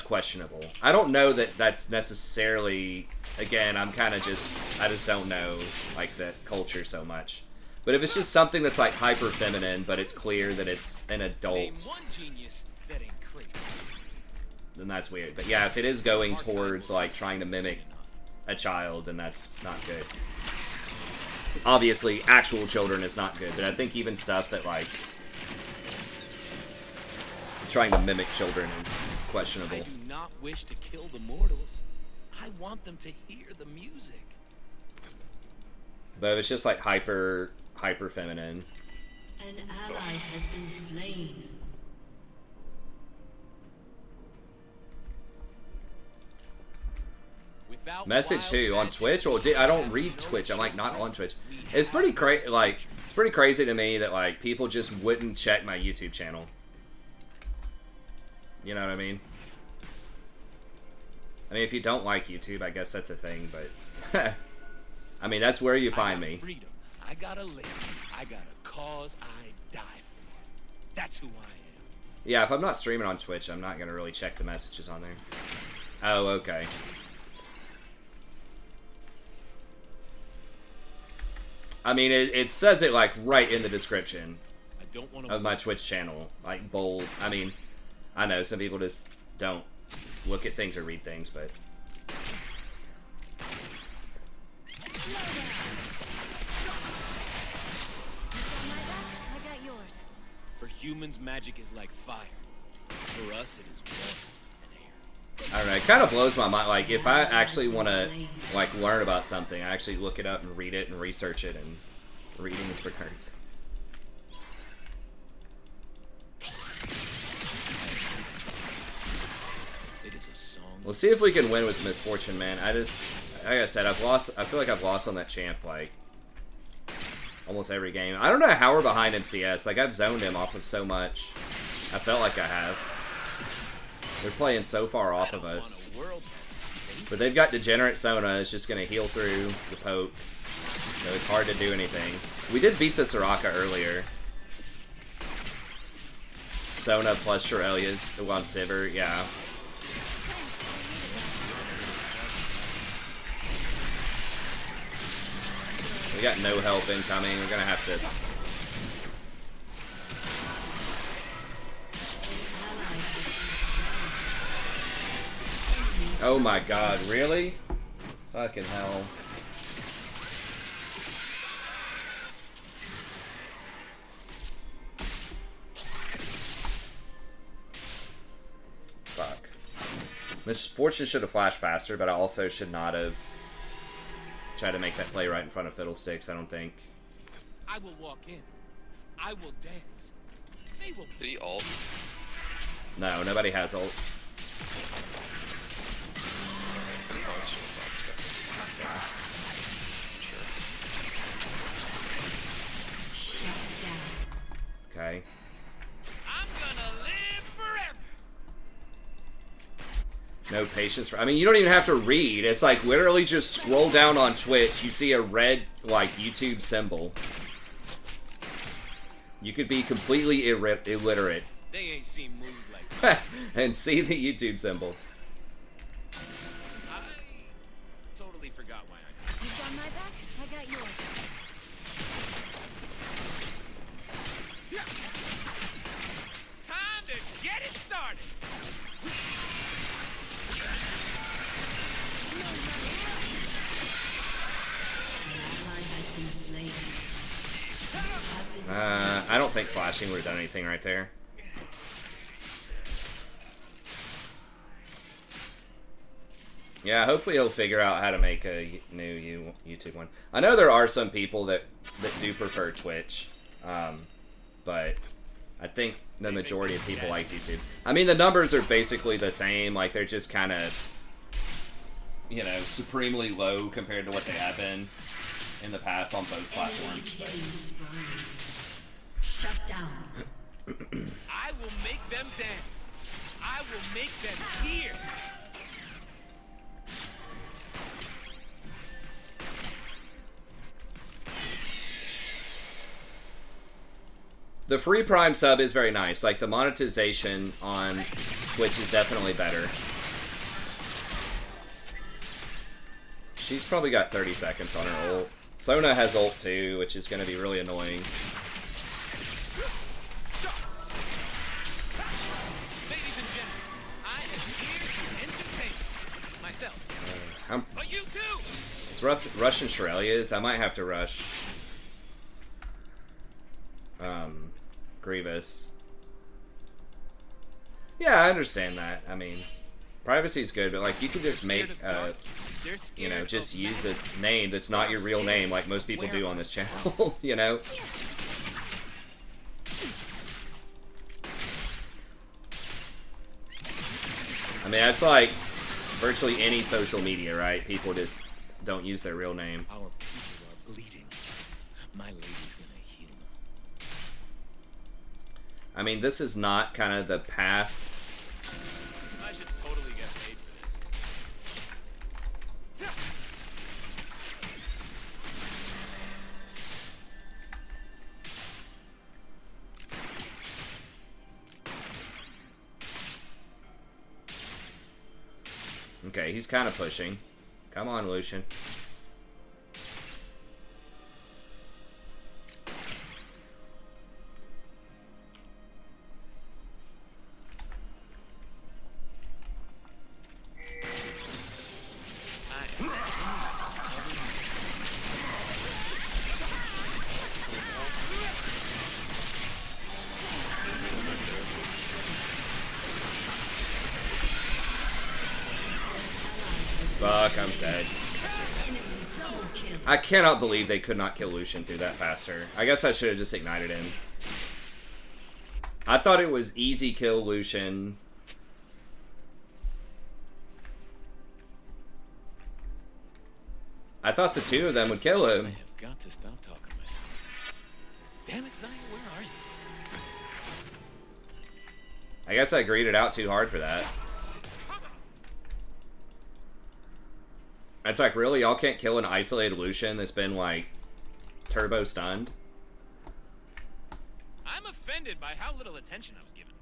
questionable. I don't know that that's necessarily. Again, I just don't know like the culture so much. But if it's just something that's like hyper feminine, but it's clear that it's an adult, then that's weird. But yeah, if it is going towards like trying to mimic a child, then that's not good. Obviously, actual children is not good, but I think even stuff that like is trying to mimic children is questionable. I do not wish to kill the mortals. I want them to hear the music. But if it's just like hyper feminine. An ally has been slain. Message who on Twitch? Or I don't read Twitch. I'm like not on Twitch. It's pretty crazy to me that like people just wouldn't check my YouTube channel. You know what I mean? I mean, if you don't like YouTube, I guess that's a thing. But I mean, that's where you find me. Freedom. I got a live. I got a cause I die for. That's who I am. Yeah, if I'm not streaming on Twitch, I'm not gonna really check the messages on there. Oh, okay. I mean, it says it, like, right in the description of my Twitch channel. Like, bold. I mean, I know some people just don't look at things or read things, but... I got yours. For humans, magic is like fire. For us, it is water and air. I don't know. It kind of blows my mind. Like, if I actually want to, like, learn about something, I actually look it up and read it and research it, and reading is for nerds. It is a song. We'll see if we can win with Misfortune, man. Like I said, I feel like I've lost on that champ, like, almost every game. I don't know how we're behind in CS. Like, I've zoned him off of so much. I felt like I have. They're playing so far off of us. But they've got Degenerate Sona. It's just going to heal through the poke. So it's hard to do anything. We did beat the Soraka earlier. Sona plus Shirelia's on Sivir, yeah. We got no help incoming. We're going to have to... Oh my god, really? Fucking hell. Fuck. Misfortune should have flashed faster, but I also should not have tried to make that play right in front of Fiddlesticks, I don't think. I will walk in. I will dance. They will. Did he ult? No, nobody has ults. Okay. I'm gonna live forever. No patience for... I mean, you don't even have to read. It's like, literally just scroll down on Twitch. You see a red, like, YouTube symbol. You could be completely illiterate. They ain't seen moves like that. And see the YouTube symbol. I totally forgot why I... You got my back, I got yours. Time to get it started. I don't think flashing would have done anything right there. Yeah, hopefully he'll figure out how to make a new YouTube one. I know there are some people that do prefer Twitch, but I think the majority of people like YouTube. I mean, the numbers are basically the same. Like, they're just kind of, you know, supremely low compared to what they have been in the past on both platforms. But. Shut down. I will make them dance. I will make them hear. The free Prime sub is very nice. Like, the monetization on Twitch is definitely better. She's probably got 30 seconds on her ult. Sona has ult too, which is going to be really annoying. Ladies and gentlemen, I am here to entertain myself. But you too! It's Russian Shirelia's. I might have to rush. Grievous. Yeah, I understand that. I mean, privacy is good, but like, you could just make, you know, just use a name that's not your real name, like most people do on this channel. You know. I mean, that's like virtually any social media, right? People just don't use their real name. Our people are bleeding. My lady's gonna heal them. I mean, this is not kind of the path. I should totally get paid for this. Okay, he's kind of pushing. Come on, Lucian. Fuck, I'm dead. I cannot believe they could not kill Lucian through that faster. I guess I should have just ignited him. I thought it was easy kill Lucian. I thought the two of them would kill him. I have got to stop talking myself. Damn it, Zion, where are you? I guess I greeted out too hard for that. It's like, really? Y'all can't kill an isolated Lucian that's been, like, turbo stunned? I'm offended by how little attention I was given.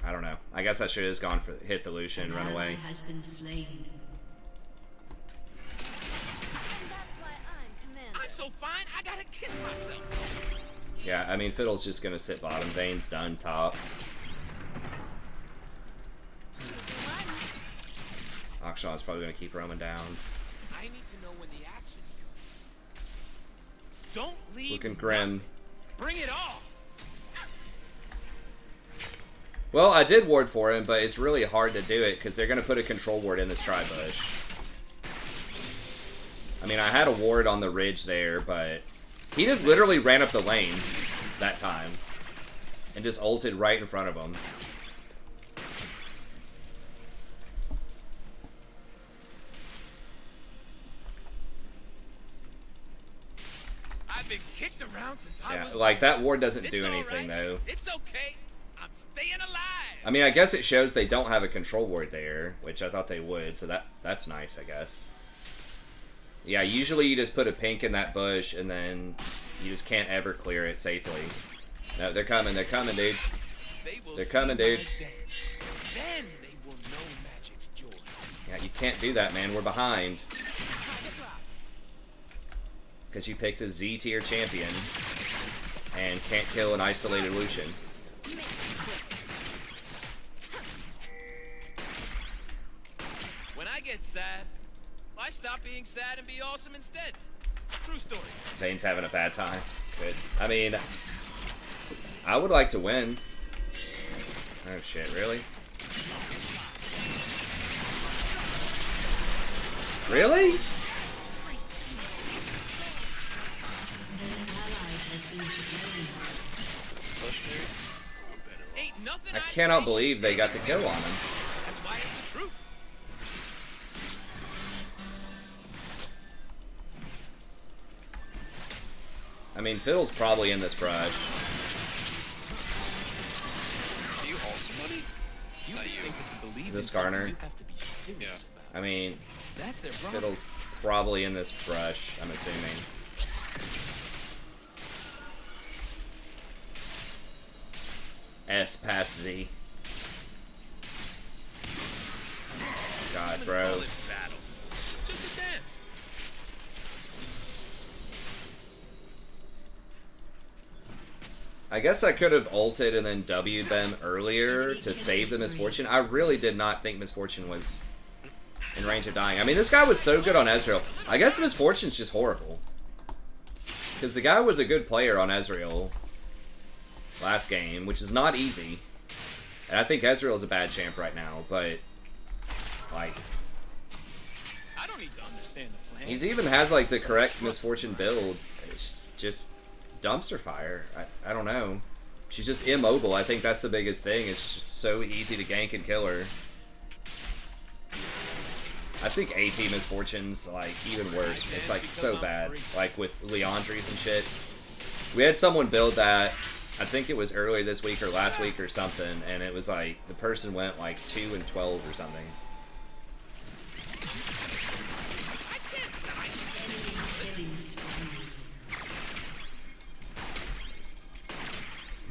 I don't know. I guess I should have just gone for hit the Lucian and run away. Has been slain. And that's why I'm commander. I'm so fine, I gotta kiss myself. Yeah, I mean, Fiddle's just gonna sit bottom. Vane's done top. Akshan's probably gonna keep roaming down. I need to know when the action comes. Don't leave. Looking grim. Bring it all. Well, I did ward for him, but it's really hard to do it because they're gonna put a control ward in this tri-bush. I mean, I had a ward on the ridge there, but he just literally ran up the lane that time and just ulted right in front of him. I've been kicked around since I Yeah, was like that ward doesn't do It's all anything right. though. It's okay. I'm staying alive. I mean, I guess it shows they don't have a control ward there, which I thought they would, so that's nice, I guess. Yeah, usually you just put a pink in that bush, and then you just can't ever clear it safely. No, they're coming, dude. They will They're coming, see my dude. day. Then they will know magic's joy. Yeah, you can't do that, man. We're behind. Because you picked a Z tier champion and can't kill an isolated Lucian. When I get sad, I stop being sad and be awesome instead. True story. Vane's having a bad time. Good. I mean, I would like to win. Oh shit, really? Really? Ain't nothing I cannot believe they got the kill on him. That's why it's the truth. I mean, Fiddle's probably in this brush. Do you ult somebody? You Not just you. think that to believe This in something Garner. you have to be serious about. I mean, That's their problem. Fiddle's probably in this brush, I'm assuming. S past Z. God, Let's bro. call it battle. Just a dance. I guess I could have ulted and then W'd them earlier to save the Misfortune. I really did not think Misfortune was in range of dying. I mean, this guy was so good on Ezreal. I guess Misfortune's just horrible. Because the guy was a good player on Ezreal last game, which is not easy. And I think Ezreal's a bad champ right now, but like, I don't need to understand the plan. he even has like the correct Misfortune build. It's just dumpster fire. I don't know. She's just immobile. I think that's the biggest thing. It's just so easy to gank and kill her. I think AP Misfortune's like even worse. It's like so bad. Like with Leandries and shit. We had someone build that, I think it was earlier this week or last week or something, and it was like the person went like 2 and 12 or something.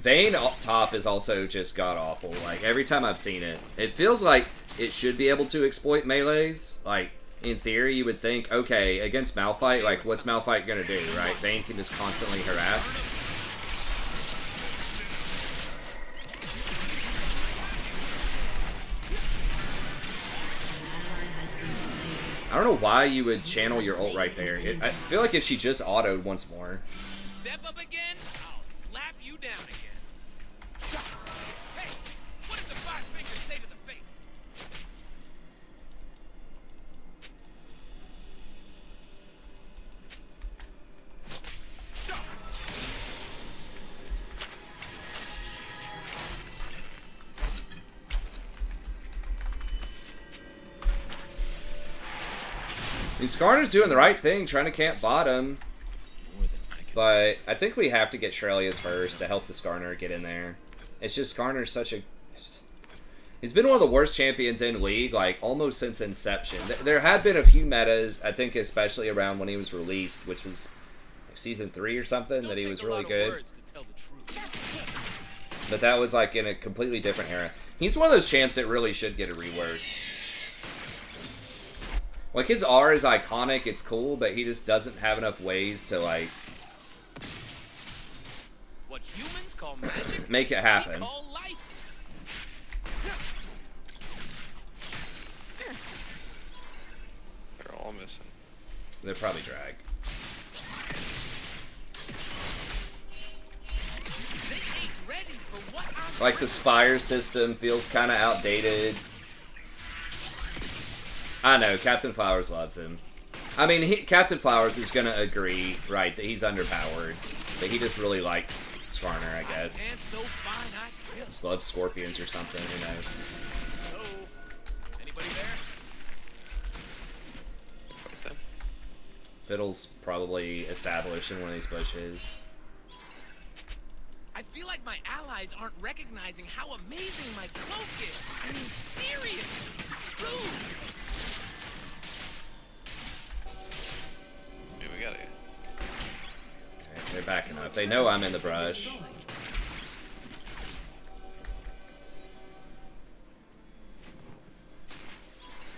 Vayne up top is also just god-awful. Like, every time I've seen it, it feels like it should be able to exploit melees. Like, in theory, you would think, okay, against Malphite, like, what's Malphite gonna do, right? Vayne can just constantly harass. I don't know why you would channel your ult right there. I feel like if she just autoed once more. Step up again, I'll slap you down again. Hey, what does the five fingers say to the face? mean, Skarner's doing the right thing, trying to camp bottom. More than I can. But I think we have to get Shrelius first to help the Skarner get in there. It's just Skarner's such a... He's been one of the worst champions in League, like, almost since inception. There had been a few metas, I think especially around when he was released, which was like Season 3 or something, that he was really good. But that was, like, in a completely different era. He's one of those champs that really should get a rework. Like, his R is iconic, it's cool, but he just doesn't have enough ways to, like... What humans call magic, make it happen. we call life. They're all missing. They're probably drag. They ain't ready for what I'm Like, the Spire system feels kind of outdated. I know, Captain Flowers loves him. I mean, Captain Flowers is going to agree, right, that he's underpowered. But he just really likes Skarner, I guess. And so fine, I feel. Just loves scorpions or something, who knows. Hello? Anybody there? Fight them. Fiddle's probably established in one of these bushes. I feel like my allies aren't recognizing how amazing my cloak is. I mean, seriously. Rude. Yeah, we got it. Okay, they're backing up. They know I'm in the brush.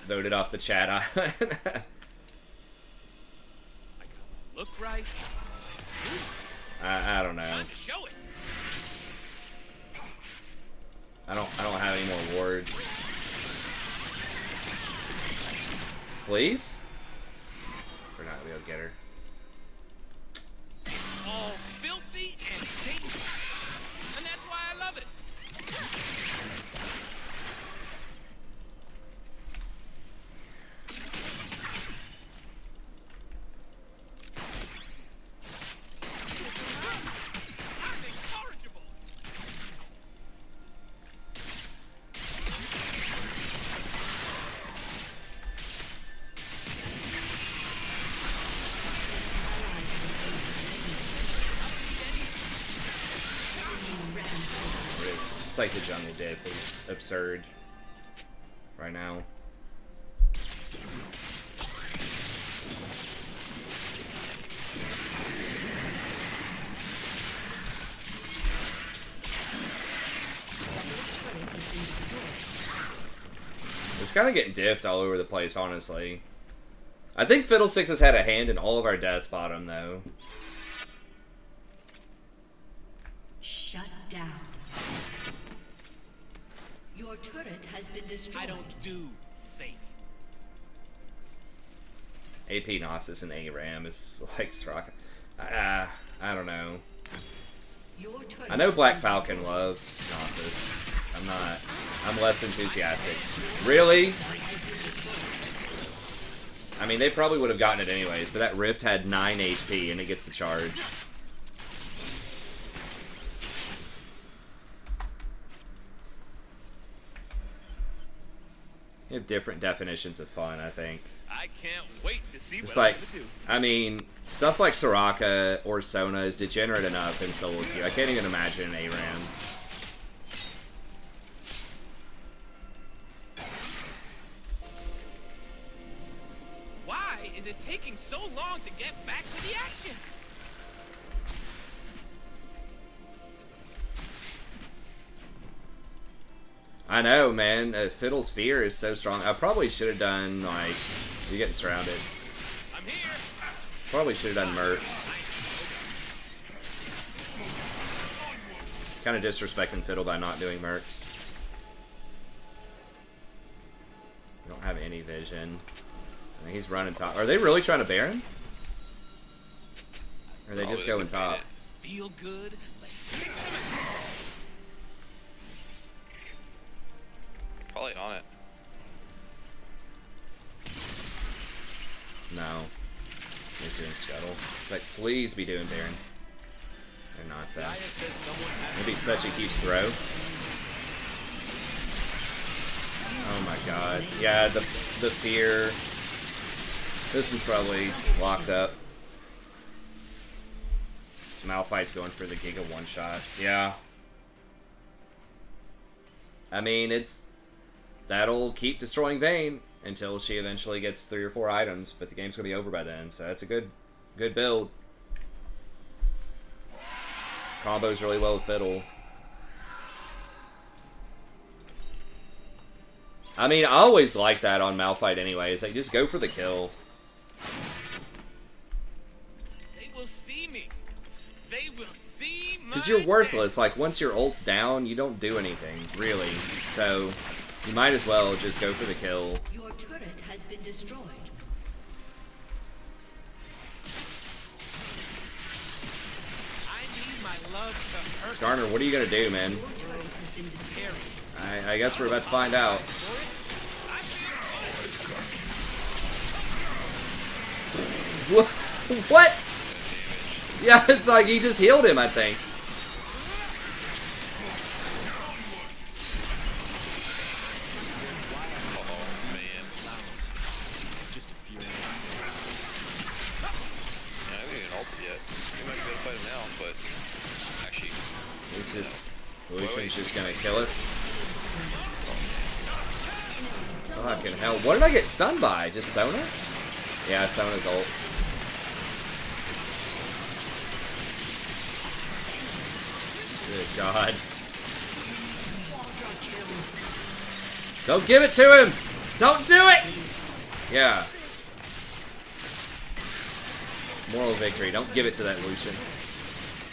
Voted off the chat island. I gotta look right. I don't know. Time to show it. I don't have any more wards. Please? We're not gonna be able to get her. All filthy and dangerous. And that's why I love it. I'm incorrigible. It's just like the jungle diff is absurd right now. It's kind of getting diffed all over the place, honestly. I think Fiddlesticks has had a hand in all of our deaths bottom, though. Shut down. Your turret has been destroyed. I don't do safe. AP Gnosis and ARAM is like Soraka. I don't know. Your turret I know has Black been Falcon destroyed. loves Gnosis. I'm less enthusiastic. Really? I mean, they probably would have gotten it anyways, but that Rift had 9 HP and it gets to charge. You have different definitions of fun, I think. I can't wait to see It's what like, I'm gonna do. I mean, stuff like Soraka or Sona is degenerate enough in solo queue. I can't even imagine an ARAM. Why is it taking so long to get back to the action? I know, man. Fiddle's fear is so strong. I probably should have done, like, you're getting surrounded. I'm here. Probably should have done Mercs. Kind of disrespecting Fiddle by not doing Mercs. You don't have any vision. I mean, he's running top. Are they really trying to Baron? Or are they just going top? Feel good. Let's kick some ass. Probably on it. No. He's doing Scuttle. It's like, please be doing Baron. They're not, though. Zaya says someone has It'd be such a huge throw. Oh my god. Yeah, the fear. This is probably locked up. Malphite's going for the Giga one-shot. Yeah. I mean, that'll keep destroying Vayne until she eventually gets 3 or 4 items, but the game's gonna be over by then, so that's a good build. Combos really well with Fiddle. I mean, I always like that on Malphite anyways. Like, just go for the kill. They will see me. They will see my Because you're worthless. Like, once your ult's down, you don't do anything, really. So, you might as well just go for the kill. Your turret has been destroyed. I need my love to hurt. Skarner, what are you gonna do, man? Your turret has been destroyed. I guess we're about to find out. What? Yeah, it's like he just healed him, I think. Oh, man. Yeah, I haven't even ulted yet. We might be able to fight him now, but actually, It's just Lucian's just gonna kill it. Fucking hell. What did I get stunned by? Just Sona? Yeah, Sona's ult. Good God. Don't give it to him! Don't do it! Yeah. Moral victory. Don't give it to that Lucian.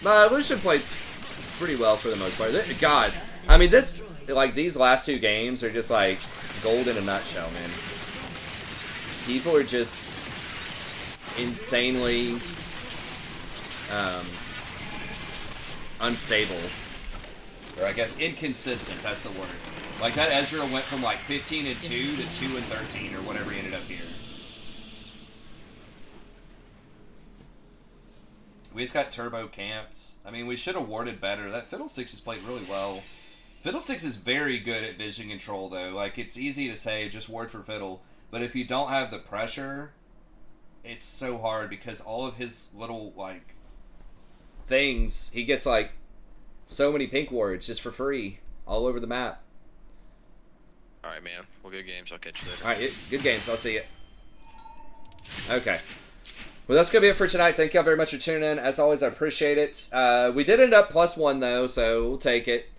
Lucian played pretty well for the most part. God. I mean, this, like, these last 2 games are just, like, gold in a nutshell, man. People are just insanely unstable. Or I guess inconsistent, that's the word. Like that Ezreal went from like 15-2 to 2-13 or whatever he ended up here. We just got turbo camped. I mean, we should have warded better. That Fiddlesticks has played really well. Fiddlesticks is very good at vision control, though. Like, it's easy to say, just ward for Fiddle. But if you don't have the pressure, it's so hard because all of his little, like, things, he gets, like, so many pink wards just for free all over the map. alright, man. Well, good games. I'll catch you later. Alright, good games. I'll see you. Okay. Well, that's going to be it for tonight. Thank y'all very much for tuning in. As always, I appreciate it. We did end up +1, though, so we'll take it.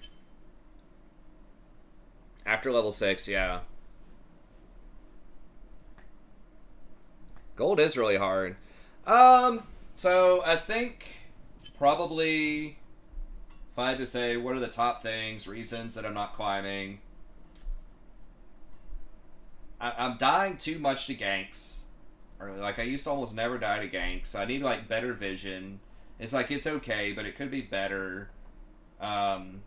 After level 6, yeah. Gold is really hard. So I think probably if I had to say what are the top things, reasons that I'm not climbing. I'm dying too much to ganks. Or like I used to almost never die to ganks. So I need like better vision. It's like it's okay, but it could be better. I'm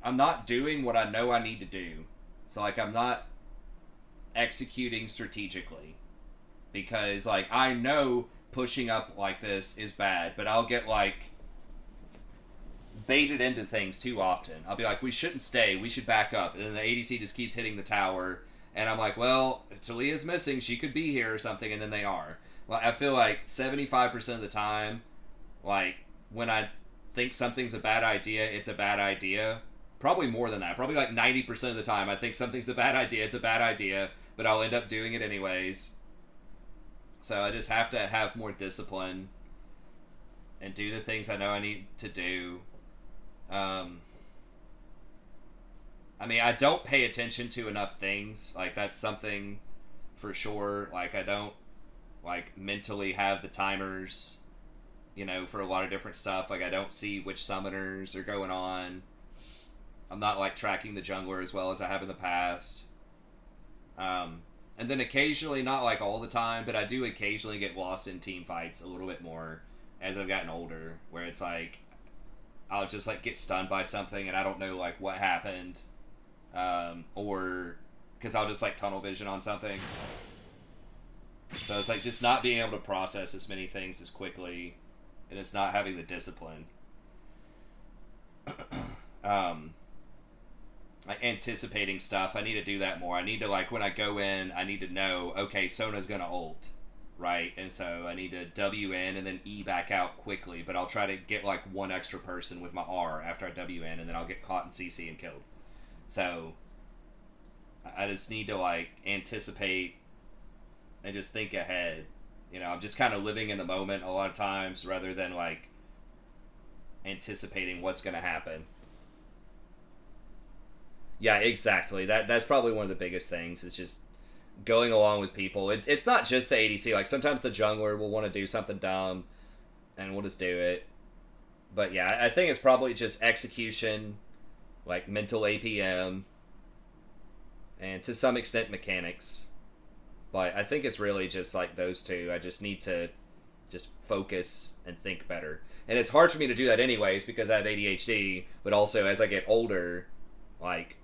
not doing what I know I need to do. So like I'm not executing strategically. Because like I know pushing up like this is bad, but I'll get like baited into things too often. I'll be like, we shouldn't stay, we should back up. And then the ADC just keeps hitting the tower. And I'm like, well, Talia's missing, she could be here or something, and then they are. Well, I feel like 75% of the time, like, when I think something's a bad idea, it's a bad idea. Probably more than that. Probably like 90% of the time, I think something's a bad idea, it's a bad idea, but I'll end up doing it anyways. So I just have to have more discipline and do the things I know I need to do. I mean, I don't pay attention to enough things. Like, that's something for sure. Like, I don't, like, mentally have the timers, you know, for a lot of different stuff. Like, I don't see which summoners are going on. I'm not, like, tracking the jungler as well as I have in the past. And then occasionally, not, like, all the time, but I do occasionally get lost in team fights a little bit more as I've gotten older, where it's, like, I'll just, like, get stunned by something and I don't know, like, what happened. Or because I'll just like tunnel vision on something. So it's like just not being able to process as many things as quickly, and it's not having the discipline. like anticipating stuff. I need to do that more. I need to, like, when I go in, I need to know, okay, Sona's gonna ult, right? And so I need to W in and then E back out quickly, but I'll try to get like one extra person with my R after I W in, and then I'll get caught in CC and killed. So I just need to like anticipate and just think ahead. You know, I'm just kind of living in the moment a lot of times rather than like anticipating what's going to happen. Yeah, exactly. That's probably one of the biggest things. Is just going along with people. It's not just the ADC. Like sometimes the jungler will want to do something dumb, and we'll just do it. But yeah, I think it's probably just execution, like mental APM, and to some extent mechanics. But I think it's really just like those two. I just need to just focus and think better. And it's hard for me to do that anyways because I have ADHD, but also as I get older, like,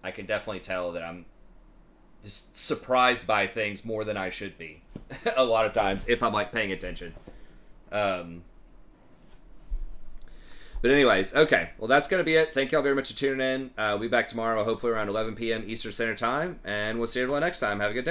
I can definitely tell that I'm just surprised by things more than I should be a lot of times if I'm like paying attention. But anyways, okay. Well, that's going to be it. Thank y'all very much for tuning in. We'll be back tomorrow, hopefully around 11 p.m. Eastern Standard Time, and we'll see everyone next time. Have a good day.